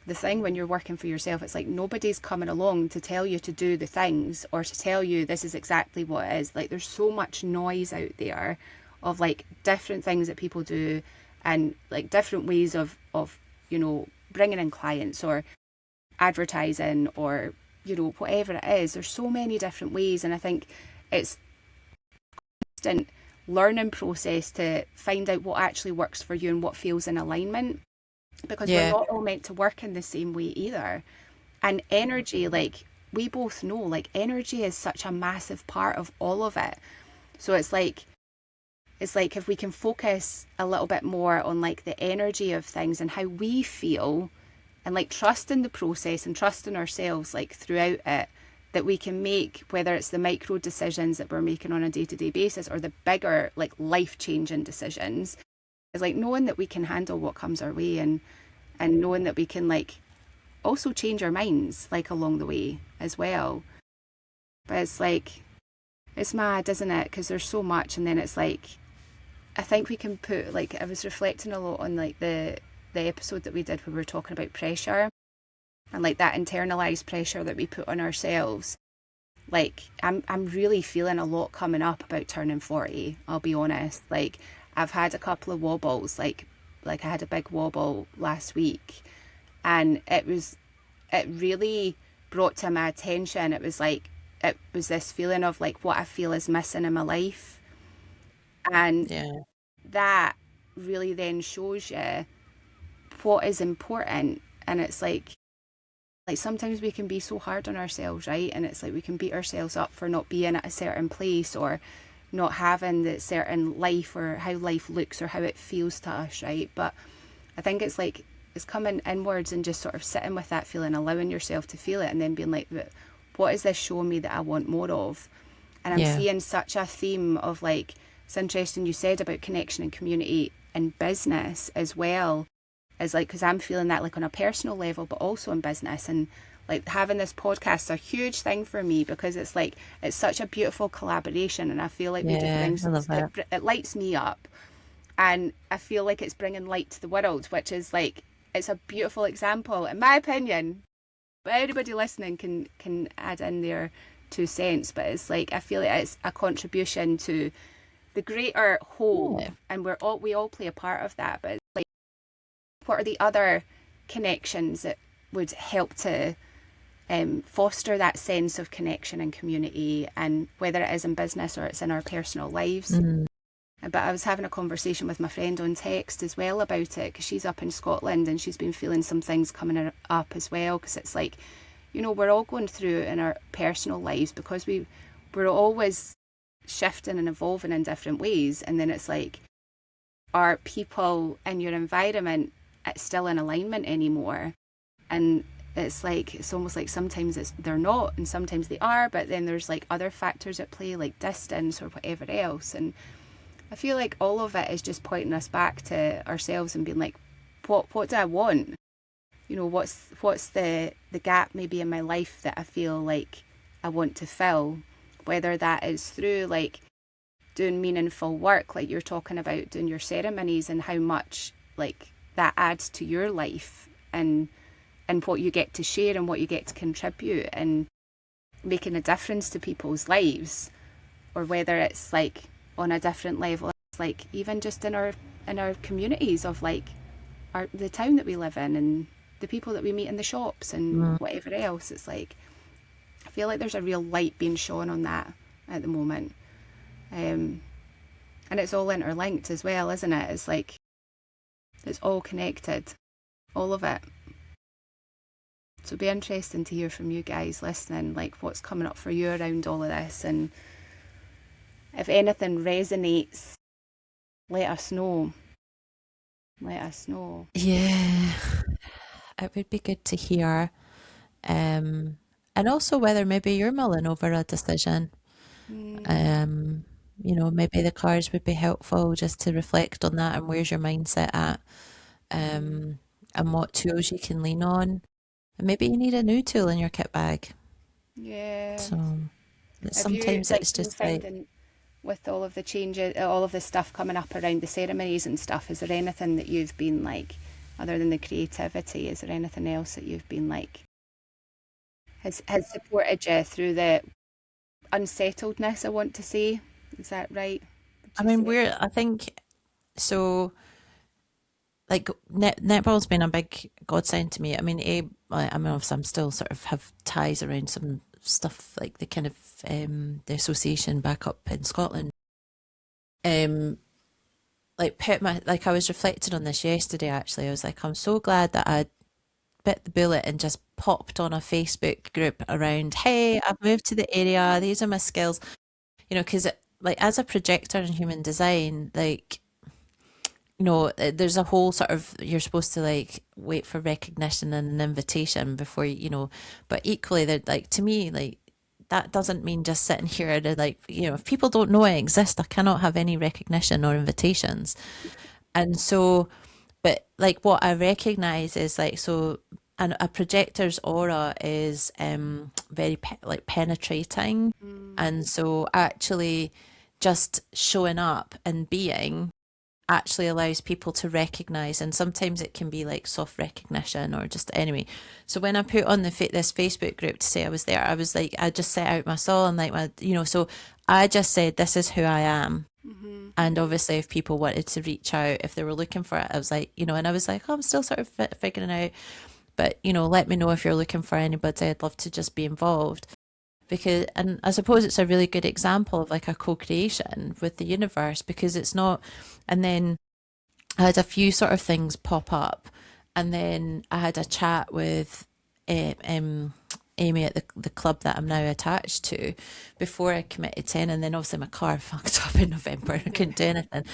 the thing when you're working for yourself, it's like nobody's coming along to tell you to do the things or to tell you this is exactly what it is. Like, there's so much noise out there of like different things that people do, and like different ways of you know, bringing in clients or advertising, or you know, whatever it is. There's so many different ways, and I think it's a constant learning process to find out what actually works for you and what feels in alignment, because we're not all meant to work in the same way either. And energy, like we both know, like energy is such a massive part of all of it. So it's like if we can focus a little bit more on like the energy of things and how we feel, and like trust in the process and trust in ourselves, like throughout it, that we can make, whether it's the micro decisions that we're making on a day-to-day basis or the bigger like life-changing decisions, is like knowing that we can handle what comes our way, and knowing that we can like also change our minds like along the way as well. But it's like, it's mad, isn't it? Because there's so much, and then it's like, I think we can put, like, I was reflecting a lot on like the episode that we did where we were talking about pressure and like that internalized pressure that we put on ourselves. Like I'm really feeling a lot coming up about turning 40, I'll be honest. Like I've had a couple of wobbles, like I had a big wobble last week, and it really brought to my attention, it was this feeling of like what I feel is missing in my life. And that really then shows you what is important. And it's like sometimes we can be so hard on ourselves, right? And it's like we can beat ourselves up for not being at a certain place or not having the certain life or how life looks or how it feels to us, right? But I think it's like it's coming inwards and just sort of sitting with that feeling, allowing yourself to feel it, and then being like, what is this showing me that I want more of? And I'm seeing such a theme of like, it's interesting you said about connection and community and business as well, as like, because I'm feeling that like on a personal level but also in business. And like having this podcast is a huge thing for me, because it's like it's such a beautiful collaboration, and I feel like we do bring something, it lights me up, and I feel like it's bringing light to the world, which is like, it's a beautiful example in my opinion. But anybody listening can add in their 2 cents, but it's like I feel like it's a contribution to the greater whole, and we all play a part of that. But it's like, what are the other connections that would help to foster that sense of connection and community, and whether it is in business or it's in our personal lives. But I was having a conversation with my friend on text as well about it, because she's up in Scotland and she's been feeling some things coming up as well, because it's like, you know, we're all going through in our personal lives, because we're always shifting and evolving in different ways. And then it's like, are people in your environment still in alignment anymore? And it's like, it's almost like sometimes they're not, and sometimes they are, but then there's like other factors at play, like distance or whatever else. And I feel like all of it is just pointing us back to ourselves and being like, what do I want? You know, what's the gap maybe in my life that I feel like I want to fill, whether that is through like doing meaningful work, like you're talking about doing your ceremonies, and how much like that adds to your life, and what you get to share and what you get to contribute and making a difference to people's lives, or whether it's like on a different level, it's like even just in our communities of like the town that we live in and the people that we meet in the shops and whatever else. It's like, I feel like there's a real light being shone on that at the moment, and it's all interlinked as well, isn't it? It's like it's all connected, all of it. So it'd be interesting to hear from you guys listening, like what's coming up for you around all of this, and if anything resonates, let us know. Let us know. Yeah, it would be good to hear. and also whether maybe you're mulling over a decision. Um, maybe the cards would be helpful just to reflect on that and where's your mindset at, and what tools you can lean on. And maybe you need a new tool in your kit bag. Yeah. So Have you, sometimes like, it's been just like, finding with all of the changes, all of the stuff coming up around the ceremonies and stuff, is there anything that you've been like, other than the creativity, is there anything else that you've been like, has supported you through the unsettledness, I want to say? Is that right? Would I you mean, say? I think, so like netball's been a big godsend to me. I mean, obviously I'm still sort of have ties around some stuff like the kind of the association back up in Scotland. Um, like I was reflecting on this yesterday actually. I was like, I'm so glad that I bit the bullet and just popped on a Facebook group around, hey, I've moved to the area, these are my skills, because like as a projector in human design, like there's a whole sort of, you're supposed to like wait for recognition and an invitation before but equally they're like, to me, like that doesn't mean just sitting here and like, if people don't know I exist, I cannot have any recognition or invitations. And so, but like what I recognize is like, so, and a projector's aura is very like penetrating. And so actually just showing up and being actually allows people to recognize, and sometimes it can be like soft recognition or just anyway. So when I put on this Facebook group to say I was there, I was like, I just set out my soul and like so I just said this is who I am. And obviously if people wanted to reach out, if they were looking for it, I was like, and I was like, oh, I'm still sort of figuring out, but let me know if you're looking for anybody, I'd love to just be involved. Because, and I suppose it's a really good example of like a co-creation with the universe, because it's not, and then I had a few sort of things pop up, and then I had a chat with Amy at the club that I'm now attached to before I committed to, and then obviously my car fucked up in November and I couldn't do anything.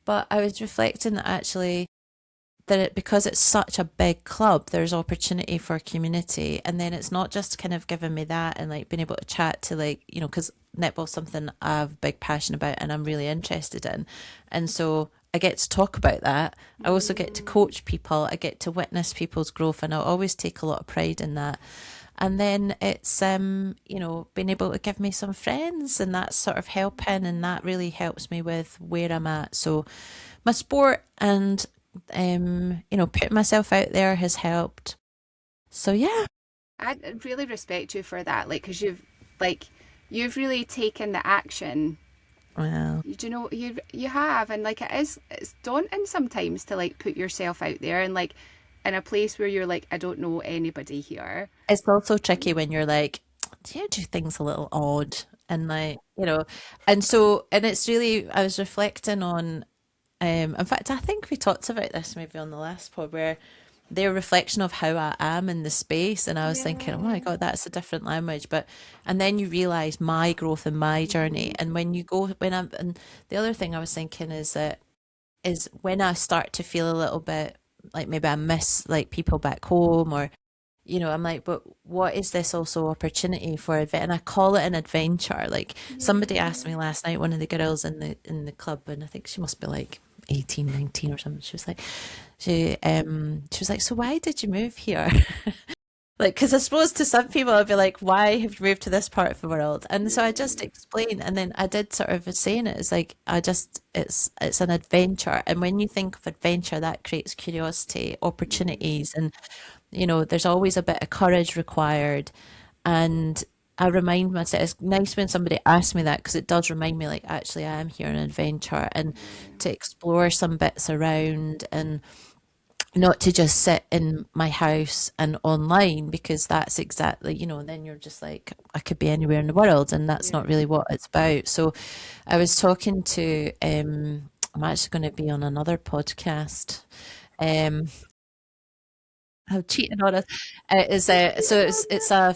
But I was reflecting that actually, because it's such a big club, there's opportunity for community. And then it's not just kind of giving me that and like being able to chat to like, because netball's something I have a big passion about and I'm really interested in. And so I get to talk about that. I also get to coach people. I get to witness people's growth, and I always take a lot of pride in that. And then it's being able to give me some friends, and that's sort of helping, and that really helps me with where I'm at. So my sport and putting myself out there has helped. So yeah. I really respect you for that, like, because you've really taken the action. Well, You have, and like it's daunting sometimes to like put yourself out there and like in a place where you're like, I don't know anybody here. it's also tricky when you're like, do you do things a little odd? And like, and so, and it's really, I was reflecting on, in fact, I think we talked about this maybe on the last pod, where their reflection of how I am in the space. And I was thinking, oh my God, that's a different language. But, and then you realize my growth and my journey. And and the other thing I was thinking is when I start to feel a little bit like maybe I miss like people back home, or I'm like, but what is this also opportunity for and I call it an adventure. Like somebody asked me last night, one of the girls in the club, and I think she must be like 18, 19 or something. She was like, she was like, so why did you move here? Like, because I suppose to some people I'd be like, why have you moved to this part of the world? And so I just explained, and then I did sort of saying it, it's like it's an adventure. And when you think of adventure, that creates curiosity, opportunities, and there's always a bit of courage required. And I remind myself, it's nice when somebody asks me that, because it does remind me like, actually I am here on an adventure, and to explore some bits around, and not to just sit in my house and online, because that's exactly, then you're just like, I could be anywhere in the world, and that's not really what it's about. So I was talking to, I'm actually going to be on another podcast. I've cheated on it. So it's a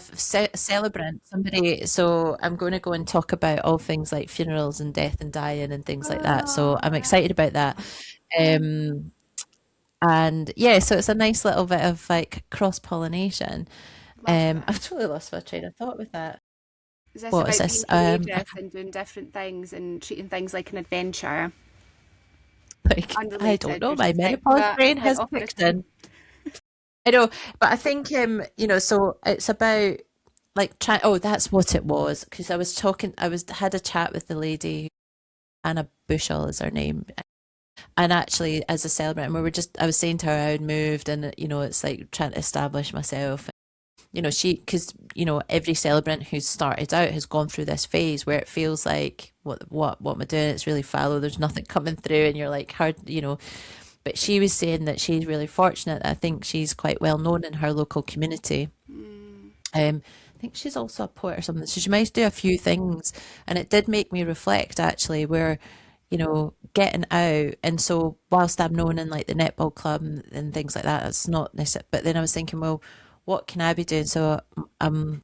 celebrant, somebody. So I'm going to go and talk about all things like funerals and death and dying and things like that. So I'm excited about that. And yeah, so it's a nice little bit of like cross pollination. I've totally lost my train of thought with that. Is this What is about being this? courageous and doing different things and treating things like an adventure? Like, I don't Unrelated. know. You're My just like, menopause nah, brain head has off on a kicked swim. in. I know, but I think so it's about like try. Oh, that's what it was. Because I had a chat with the lady, Anna Bushell is her name, and actually as a celebrant, and I was saying to her I had moved, and it's like trying to establish myself. Because every celebrant who's started out has gone through this phase where it feels like what am I doing? It's really fallow. There's nothing coming through, and you're like hard. But she was saying that she's really fortunate. I think she's quite well known in her local community. Mm, I think she's also a poet or something. So she might do a few things. And it did make me reflect actually where, getting out. And so whilst I'm known in like the netball club and things like that, it's not necessary. But then I was thinking, well, what can I be doing? So I'm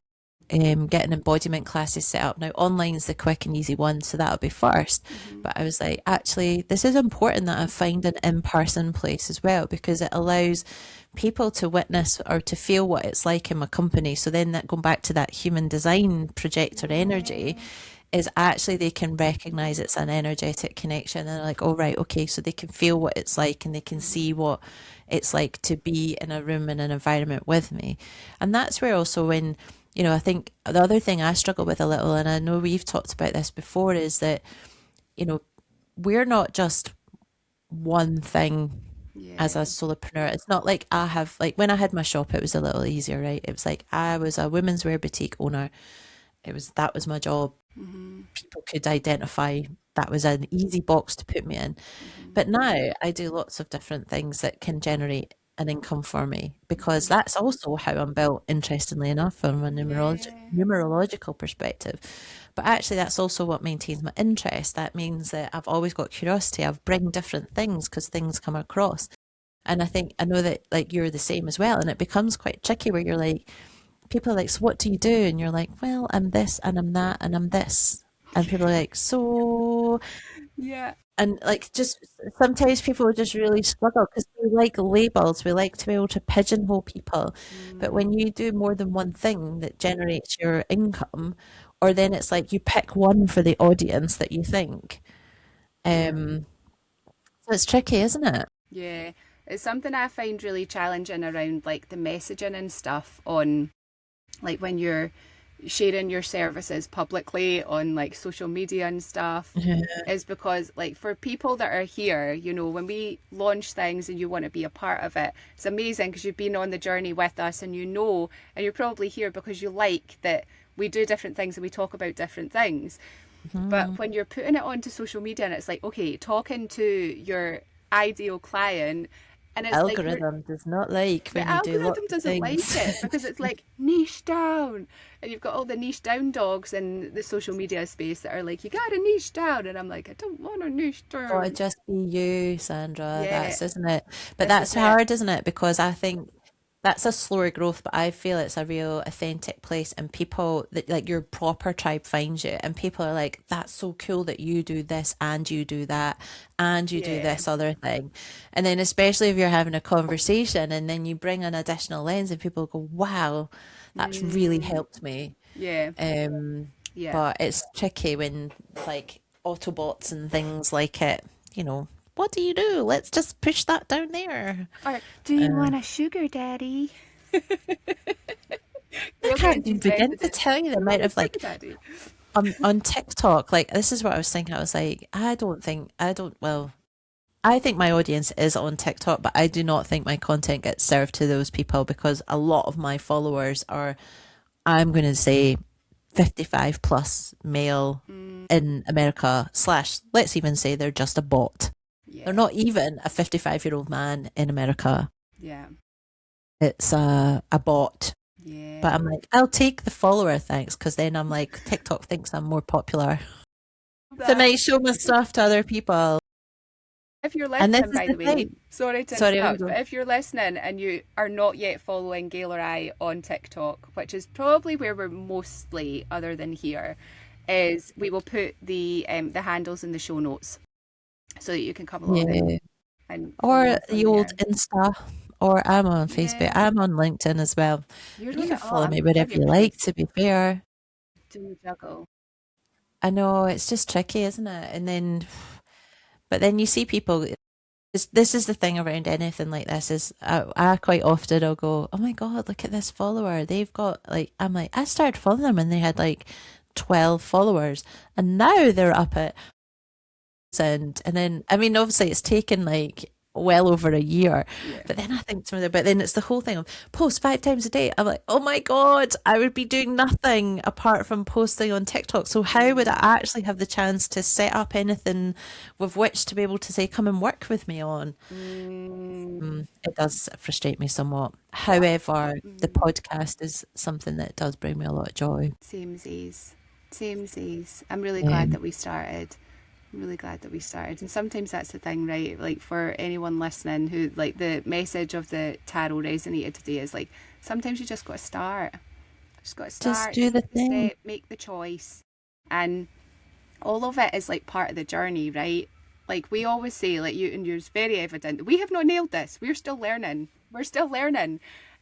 getting embodiment classes set up now. Online's the quick and easy one, so that'll be first. mhm. But I was like, actually, this is important that I find an in-person place as well because it allows people to witness or to feel what it's like in my company. So then that going back to that human design projector energy Yeah. is actually they can recognize it's an energetic connection and they're like, oh right, okay, so they can feel what it's like and they can see what it's like to be in a room in an environment with me. And that's where also when I think the other thing I struggle with a little, and I know we've talked about this before, is that, you know, we're not just one thing as Yeah. a solopreneur. It's not like I have, like when I had my shop, it was a little easier, right? It was like I was a women's wear boutique owner. That was my job. Hmm. People could identify that was an easy box to put me in. Hmm. But now I do lots of different things that can generate an income for me because Hmm. that's also how I'm built, interestingly enough, from a Yeah. numerological perspective. But actually, that's also what maintains my interest. That means that I've always got curiosity. I've bring different things because things come across. And I know that like you're the same as well. And it becomes quite tricky where you're like, people are like, so what do you do? And you're like, well, I'm this and I'm that and I'm this. And people are like, so, Yeah. and like just sometimes people just really struggle because we like labels. We like to be able to pigeonhole people. But Mm. when you do more than one thing that generates your income, or then it's like you pick one for the audience that you think. Yeah. Um, so it's tricky, isn't it? Yeah. It's something I find really challenging around like the messaging and stuff on like when you're sharing your services publicly on like social media and stuff is because like for people that are here, when we launch things and you want to be a part of it, it's amazing because you've been on the journey with us and you're probably here because you like that we do different things and we talk about different things. But Mhm. when you're putting it onto social media and it's like, okay, talking to your ideal client, and it's like Algorithm does not like the when you do lots algorithm of doesn't like things. it because it's like niche down, and you've got all the niche down dogs in the social media space that are like, you gotta niche down, and I'm like, I don't want to niche Gotta down. just be you, Sandra. Yeah, That's isn't it? But this is that's it. hard, isn't it? Because I think that's a slower growth, but I feel it's a real authentic place and people that like your proper tribe finds you and people are like, that's so cool that you do this and you do that and you do Yeah. this other thing. And then especially if you're having a conversation and then you bring an additional lens and people go, wow, that's really Mm, helped me. yeah. Um, Yeah. but it's tricky when like Autobots and things like it, you know, what do you do? Let's just push that down there. Or do you Uh, want a sugar daddy? I Gail can't getting even she's begin to messages. tell you the Do you amount want a of sugar like daddy? on TikTok, like this is what I was thinking. I was like, I think my audience is on TikTok, but I do not think my content gets served to those people because a lot of my followers are, I'm going to say, 55 plus male Mm, in America, slash, let's even say they're just a bot. They're yeah. not even a 55-year-old man in America. Yeah. It's a bot. But Yeah. I'm like, I'll take the follower, thanks, because then I'm like, TikTok thinks I'm more popular. So I That. might show my stuff to other people. If you're And this listening, is by the the way, thing. sorry to Sorry, we interrupt, go. but if you're listening and you are not yet following Gail or I on TikTok, which is probably where we're mostly, other than here, is we will put the handles in the show notes so that you can come along and, Yeah. and follow Or us on the old there. Insta or I'm on Facebook. Yeah. I'm on LinkedIn as well. You're You on can it all. follow me wherever Give you you like, proof. to be fair. Do the juggle. I know it's just tricky, isn't it? And then, but then you see people. This is the thing around anything like this is I quite often I'll go, oh my God, look at this follower. They've got like, I'm like, I started following them and they had like 12 followers and now they're up at, and then, I mean, obviously it's taken like well over a year, Yeah. but then I think to myself, but then it's the whole thing of post 5 times a day. I'm like, oh my God, I would be doing nothing apart from posting on TikTok. So how would I actually have the chance to set up anything with which to be able to say, come and work with me on? It does frustrate me somewhat. However, the podcast is something that does bring me a lot of joy. Samesies. I'm really Yeah. glad that we started. I'm really glad that we started. And sometimes that's the thing, right? Like for anyone listening who like the message of the tarot resonated today is like sometimes you just got to start. Just got to start, do the take the thing. step, make the choice. And all of it is like part of the journey, right? Like we always say, like you and yours very evident, we have not nailed this. We're still learning.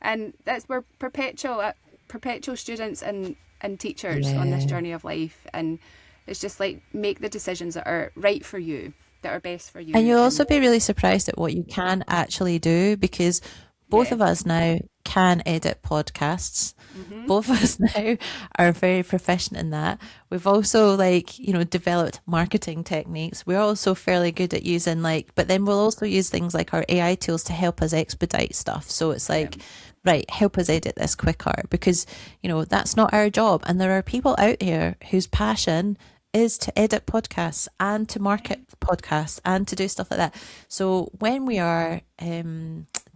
And we're perpetual students and teachers on this Yeah. journey of life. And it's just like make the decisions that are right for you, that are best for you. And you'll also be really surprised at what you can actually do, because both of us now can edit podcasts. Both of us now are very proficient in that. We've also developed marketing techniques. We're also fairly good at using but then we'll also use things like our AI tools to help us expedite stuff. So it's like, right, help us edit this quicker, because, that's not our job. And there are people out here whose passion is to edit podcasts and to market podcasts and to do stuff like that. So when we are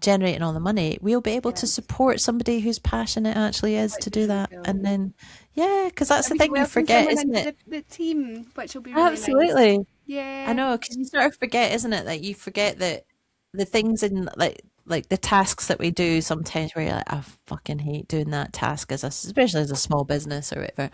generating all the money, we'll be able to support somebody whose passion it actually is to do that. And then, because that's the thing you forget, isn't it? The team, which will be really Absolutely. nice. Yeah. I know, because you sort of forget, isn't it? That you forget that the things in like the tasks that we do sometimes where you're like, I fucking hate doing that task especially as a small business or whatever.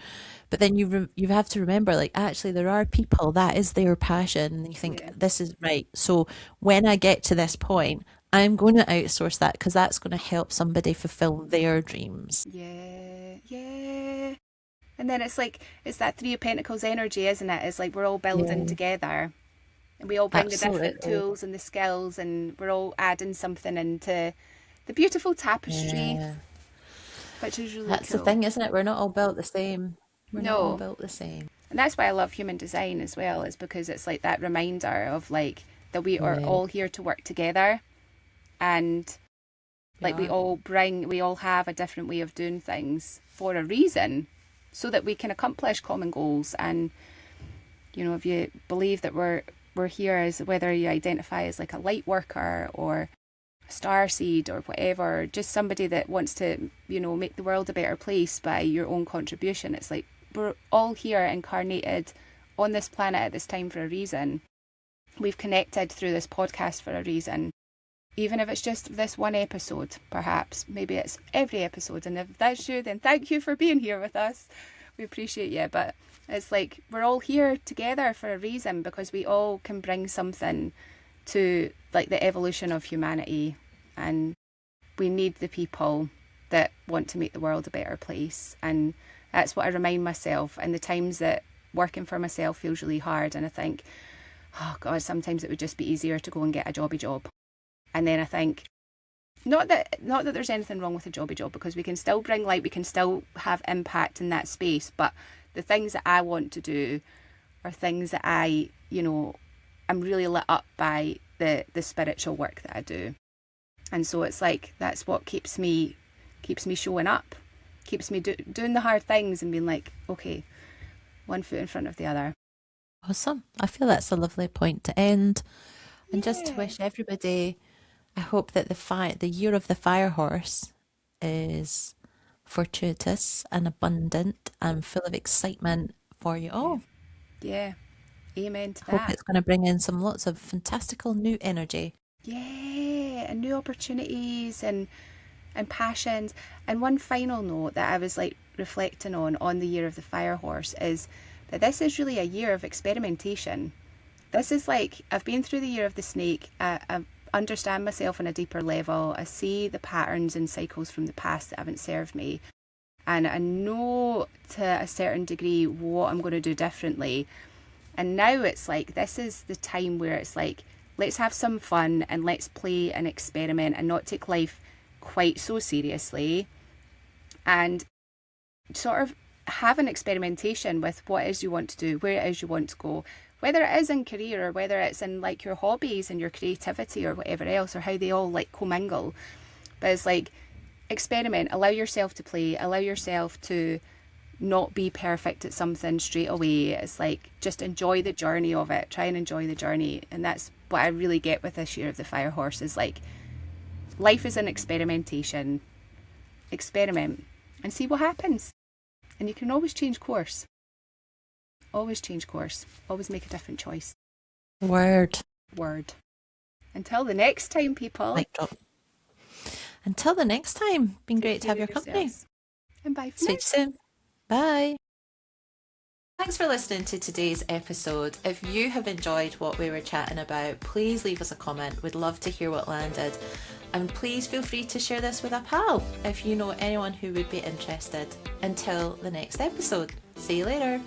But then you have to remember, actually there are people that is their passion, and you think this is right. So when I get to this point, I'm going to outsource that because that's going to help somebody fulfill their dreams. Yeah. And then it's that Three of Pentacles energy, isn't it? It's like we're all building together. And we all bring the different tools and the skills, and we're all adding something into the beautiful tapestry, which is really That's cool. the thing, isn't it? We're not all built the same. Not all built the same. And that's why I love human design as well, is because it's like that reminder of that we are all here to work together, and we all have a different way of doing things for a reason, so that we can accomplish common goals. And if you believe that we're here as, whether you identify as like a light worker or a starseed or whatever, just somebody that wants to make the world a better place by your own contribution, it's like we're all here incarnated on this planet at this time for a reason. We've connected through this podcast for a reason, even if it's just this one episode. Perhaps maybe it's every episode, and if that's you, then thank you for being here with us. We appreciate you. But it's like we're all here together for a reason, because we all can bring something to the evolution of humanity, and we need the people that want to make the world a better place. And that's what I remind myself in the times that working for myself feels really hard, and I think, oh God, sometimes it would just be easier to go and get a jobby job. And then I think, not that there's anything wrong with a jobby job, because we can still bring light, we can still have impact in that space, but the things that I want to do are things that I'm really lit up by the spiritual work that I do. And so it's like, that's what keeps me showing up, keeps me doing the hard things and being like, okay, one foot in front of the other. Awesome. I feel that's a lovely point to end. And just to wish everybody, I hope that the year of the fire horse is fortuitous and abundant and full of excitement for you all. Yeah. Amen to I hope that. it's going to bring in lots of fantastical new energy. Yeah, and new opportunities and passions. And one final note that I was reflecting on the year of the fire horse is that this is really a year of experimentation. This is I've been through the year of the snake. understand myself on a deeper level. I see the patterns and cycles from the past that haven't served me. And I know to a certain degree what I'm going to do differently. And now it's like, this is the time where it's like, let's have some fun and let's play and experiment and not take life quite so seriously. And sort of have an experimentation with what it is you want to do, where it is you want to go, whether it is in career or whether it's in like your hobbies and your creativity or whatever else, or how they all like commingle. But it's like, experiment, allow yourself to play, allow yourself to not be perfect at something straight away. It's like, just enjoy the journey of it, try and enjoy the journey. And that's what I really get with this year of the Fire Horse, is like, life is an experimentation. Experiment and see what happens. And you can always change course. Always change course. Always make a different choice. Word. Until the next time, people. Mic drop. Until the next time. Been great to have your company. And bye for See now. you soon. Bye. Thanks for listening to today's episode. If you have enjoyed what we were chatting about, please leave us a comment. We'd love to hear what landed. And please feel free to share this with a pal if you know anyone who would be interested. Until the next episode. See you later.